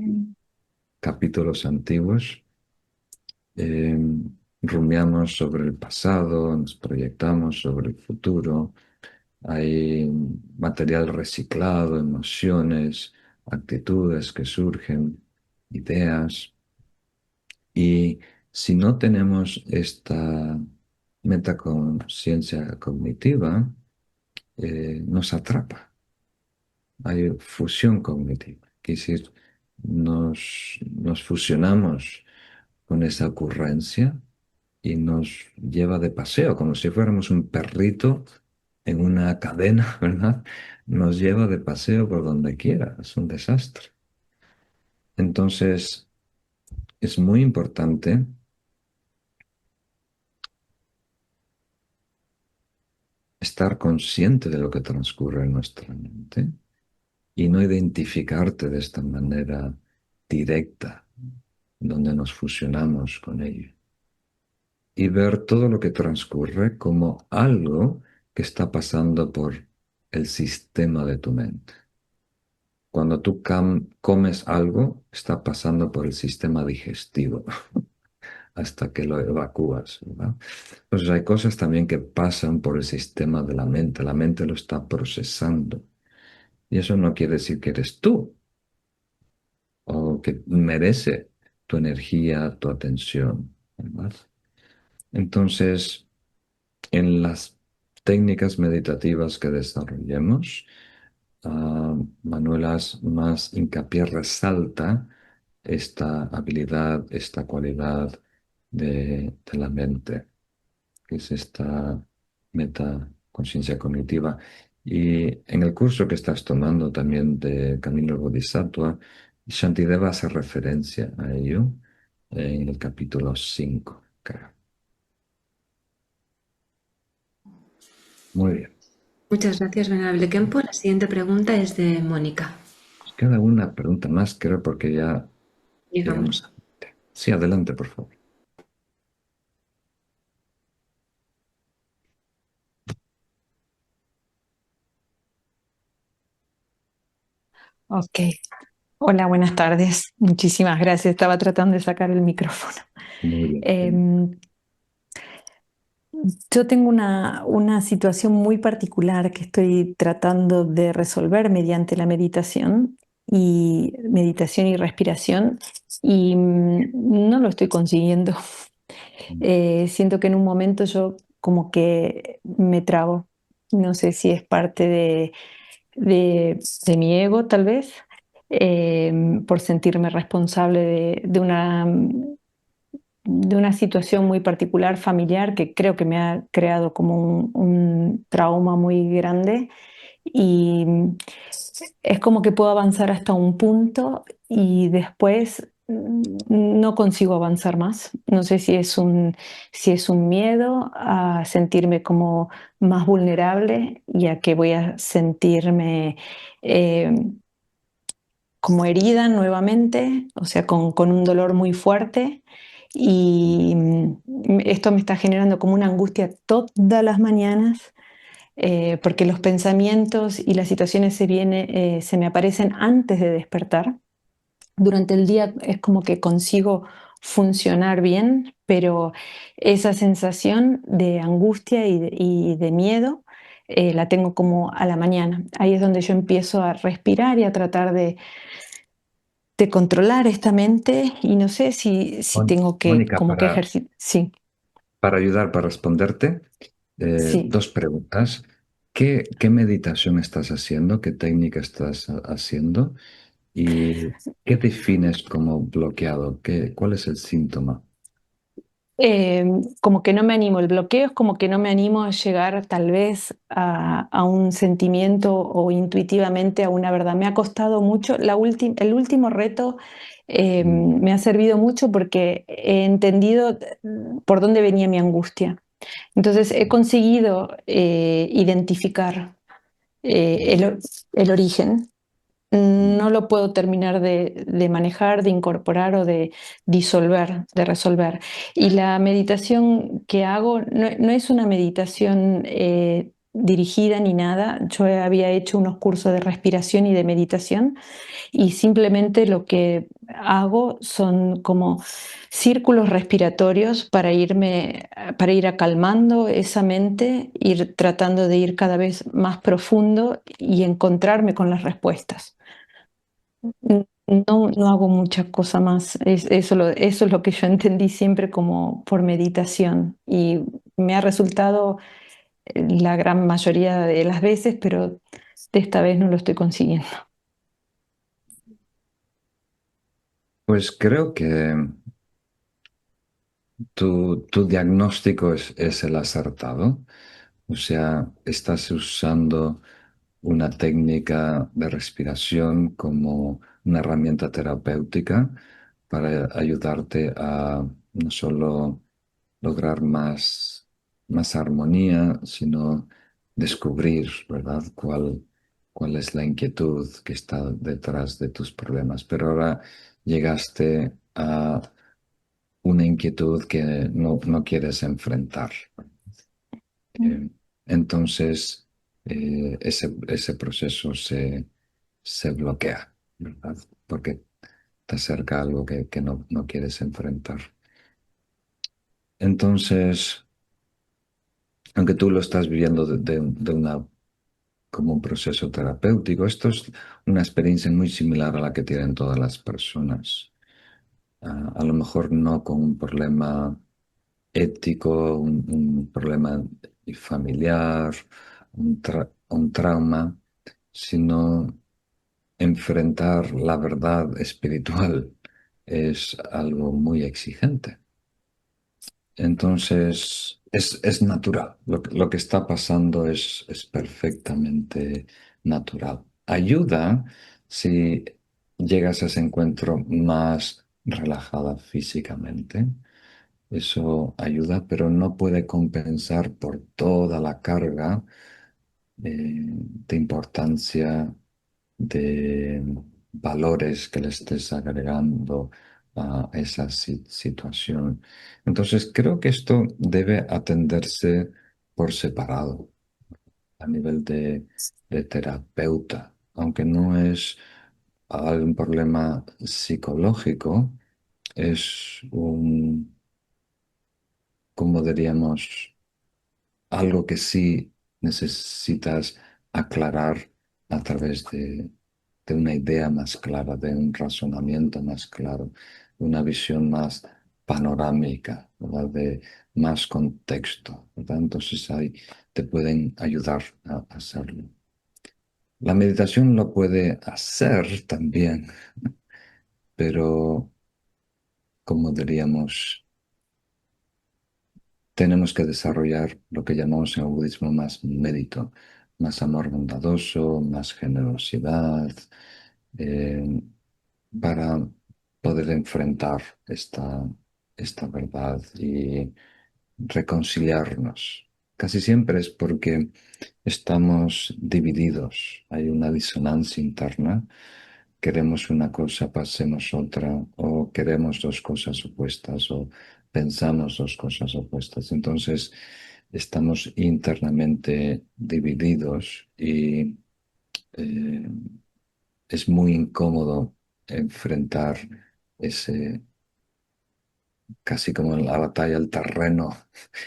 S2: Capítulos antiguos. eh, Rumiamos sobre el pasado, nos proyectamos sobre el futuro. Hay material reciclado, emociones, actitudes que surgen, ideas. Y si no tenemos esta metaconciencia cognitiva, nos atrapa. Hay fusión cognitiva, que es decir, nos fusionamos con esa ocurrencia y nos lleva de paseo, como si fuéramos un perrito en una cadena, ¿verdad? Nos lleva de paseo por donde quiera, es un desastre. Entonces, es muy importante estar consciente de lo que transcurre en nuestra mente y no identificarte de esta manera directa, donde nos fusionamos con ello, y ver todo lo que transcurre como algo que está pasando por el sistema de tu mente. Cuando tú comes algo, está pasando por el sistema digestivo hasta que lo evacúas, ¿verdad? Entonces hay cosas también que pasan por el sistema de la mente lo está procesando. Y eso no quiere decir que eres tú o que merece tu energía, tu atención, ¿verdad? Entonces, en las técnicas meditativas que desarrollemos, Manuela más hincapié resalta esta habilidad, esta cualidad de la mente, que es esta metaconciencia cognitiva. Y en el curso que estás tomando también de Camino al Bodhisattva, Shantideva hace referencia a ello en el capítulo 5, creo. Muy bien.
S1: Muchas gracias, Venerable Kempo. La siguiente pregunta es de Mónica.
S2: Nos queda una pregunta más, creo, porque ya llegamos a... Sí, adelante, por favor.
S12: Ok. Hola, buenas tardes. Muchísimas gracias. Estaba tratando de sacar el micrófono.
S2: Muy bien.
S12: Yo tengo una situación muy particular que estoy tratando de resolver mediante la meditación y meditación y respiración y no lo estoy consiguiendo. Siento que en un momento yo como que me trabo. No sé si es parte de mi ego, tal vez, por sentirme responsable de una situación muy particular familiar que creo que me ha creado como un trauma muy grande y es como que puedo avanzar hasta un punto y después no consigo avanzar más. No sé si es un miedo a sentirme como más vulnerable y a que voy a sentirme eh, como herida nuevamente, o sea, con un dolor muy fuerte. Y esto me está generando como una angustia todas las mañanas, porque los pensamientos y las situaciones se me aparecen antes de despertar. Durante el día es como que consigo funcionar bien, pero esa sensación de angustia y de miedo la tengo como a la mañana. Ahí es donde yo empiezo a respirar y a tratar de controlar esta mente y no sé si tengo que
S2: Mónica,
S12: como que ejercitar. Sí,
S2: para ayudar, para responderte,
S12: sí.
S2: dos preguntas. ¿Qué meditación estás haciendo? ¿Qué técnica estás haciendo? ¿Y qué defines como bloqueado? ¿Cuál es el síntoma?
S12: Eh, Como que no me animo, el bloqueo es como que no me animo a llegar tal vez a un sentimiento o intuitivamente a una verdad. Me ha costado mucho, el último reto me ha servido mucho porque he entendido por dónde venía mi angustia. Entonces he conseguido identificar el origen. No lo puedo terminar de manejar, de incorporar o de disolver, de resolver. Y la meditación que hago no es una meditación dirigida ni nada. Yo había hecho unos cursos de respiración y de meditación y simplemente lo que hago son como círculos respiratorios para ir acalmando esa mente, ir tratando de ir cada vez más profundo y encontrarme con las respuestas. No hago mucha cosa más. Eso es lo que yo entendí siempre como por meditación y me ha resultado la gran mayoría de las veces, pero de esta vez no lo estoy consiguiendo.
S2: Pues creo que tu diagnóstico es el acertado. O sea, estás usando una técnica de respiración como una herramienta terapéutica para ayudarte a no solo lograr más armonía, sino descubrir, ¿verdad?, cuál es la inquietud que está detrás de tus problemas. Pero ahora llegaste a una inquietud que no quieres enfrentar. Eh, entonces, ese proceso se bloquea, ¿verdad? Porque te acerca a algo que no quieres enfrentar. Entonces, aunque tú lo estás viviendo como un proceso terapéutico, esto es una experiencia muy similar a la que tienen todas las personas. A lo mejor no con un problema ético, un problema familiar, un trauma, sino enfrentar la verdad espiritual es algo muy exigente. Entonces, es natural. Lo que está pasando es perfectamente natural. Ayuda si llegas a ese encuentro más relajada físicamente. Eso ayuda, pero no puede compensar por toda la carga de importancia, de valores que le estés agregando a esa situación. Entonces, creo que esto debe atenderse por separado, a nivel de terapeuta, aunque no es algún problema psicológico, es como diríamos, algo que sí necesitas aclarar a través de una idea más clara, de un razonamiento más claro, de una visión más panorámica, ¿verdad? De más contexto, ¿verdad? Entonces ahí te pueden ayudar a hacerlo. La meditación lo puede hacer también, pero como diríamos, tenemos que desarrollar lo que llamamos en el budismo más mérito, más amor bondadoso, más generosidad, eh, para poder enfrentar esta verdad y reconciliarnos. Casi siempre es porque estamos divididos, hay una disonancia interna, queremos una cosa, pasemos otra, o queremos dos cosas opuestas, o pensamos dos cosas opuestas. Entonces, estamos internamente divididos y eh, es muy incómodo enfrentar ese, casi como en la batalla, el terreno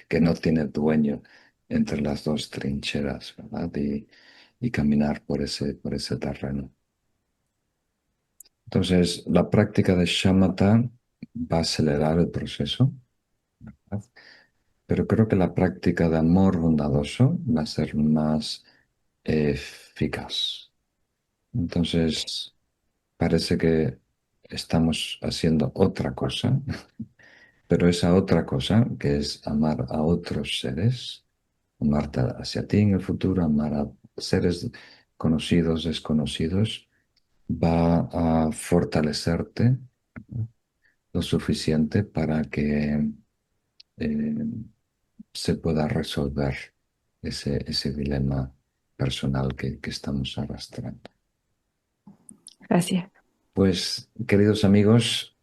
S2: que no tiene dueño entre las dos trincheras, ¿verdad? Y caminar por ese terreno. Entonces, la práctica de shamatha va a acelerar el proceso, ¿verdad? Pero creo que la práctica de amor bondadoso va a ser más eficaz. Entonces, parece que estamos haciendo otra cosa, pero esa otra cosa, que es amar a otros seres, amarte hacia ti en el futuro, amar a seres conocidos, desconocidos, va a fortalecerte, ¿no?, lo suficiente para que eh, se pueda resolver ese dilema personal que estamos arrastrando.
S12: Gracias.
S2: Pues, queridos amigos,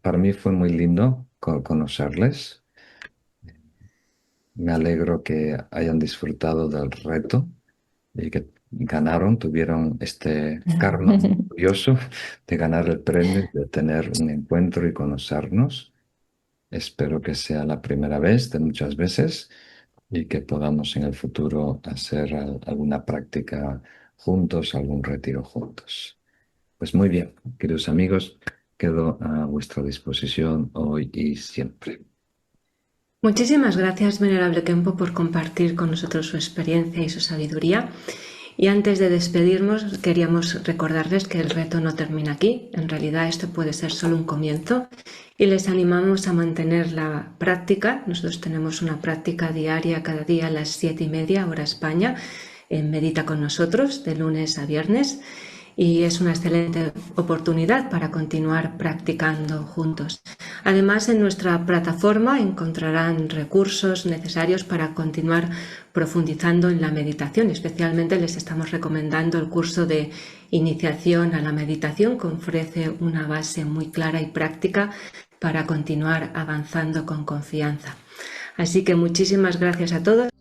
S2: para mí fue muy lindo conocerles. Me alegro que hayan disfrutado del reto y que ganaron, tuvieron este karma curioso de ganar el premio, de tener un encuentro y conocernos. Espero que sea la primera vez de muchas veces y que podamos en el futuro hacer alguna práctica juntos, algún retiro juntos. Pues muy bien, queridos amigos, quedo a vuestra disposición hoy y siempre.
S1: Muchísimas gracias, Venerable Khenpo, por compartir con nosotros su experiencia y su sabiduría. Y antes de despedirnos, queríamos recordarles que el reto no termina aquí. En realidad, esto puede ser solo un comienzo y les animamos a mantener la práctica. Nosotros tenemos una práctica diaria cada día a las 7:30 hora España en Medita con nosotros, de lunes a viernes. Y es una excelente oportunidad para continuar practicando juntos. Además, en nuestra plataforma encontrarán recursos necesarios para continuar profundizando en la meditación. Especialmente les estamos recomendando el curso de iniciación a la meditación, que ofrece una base muy clara y práctica para continuar avanzando con confianza. Así que muchísimas gracias a todos.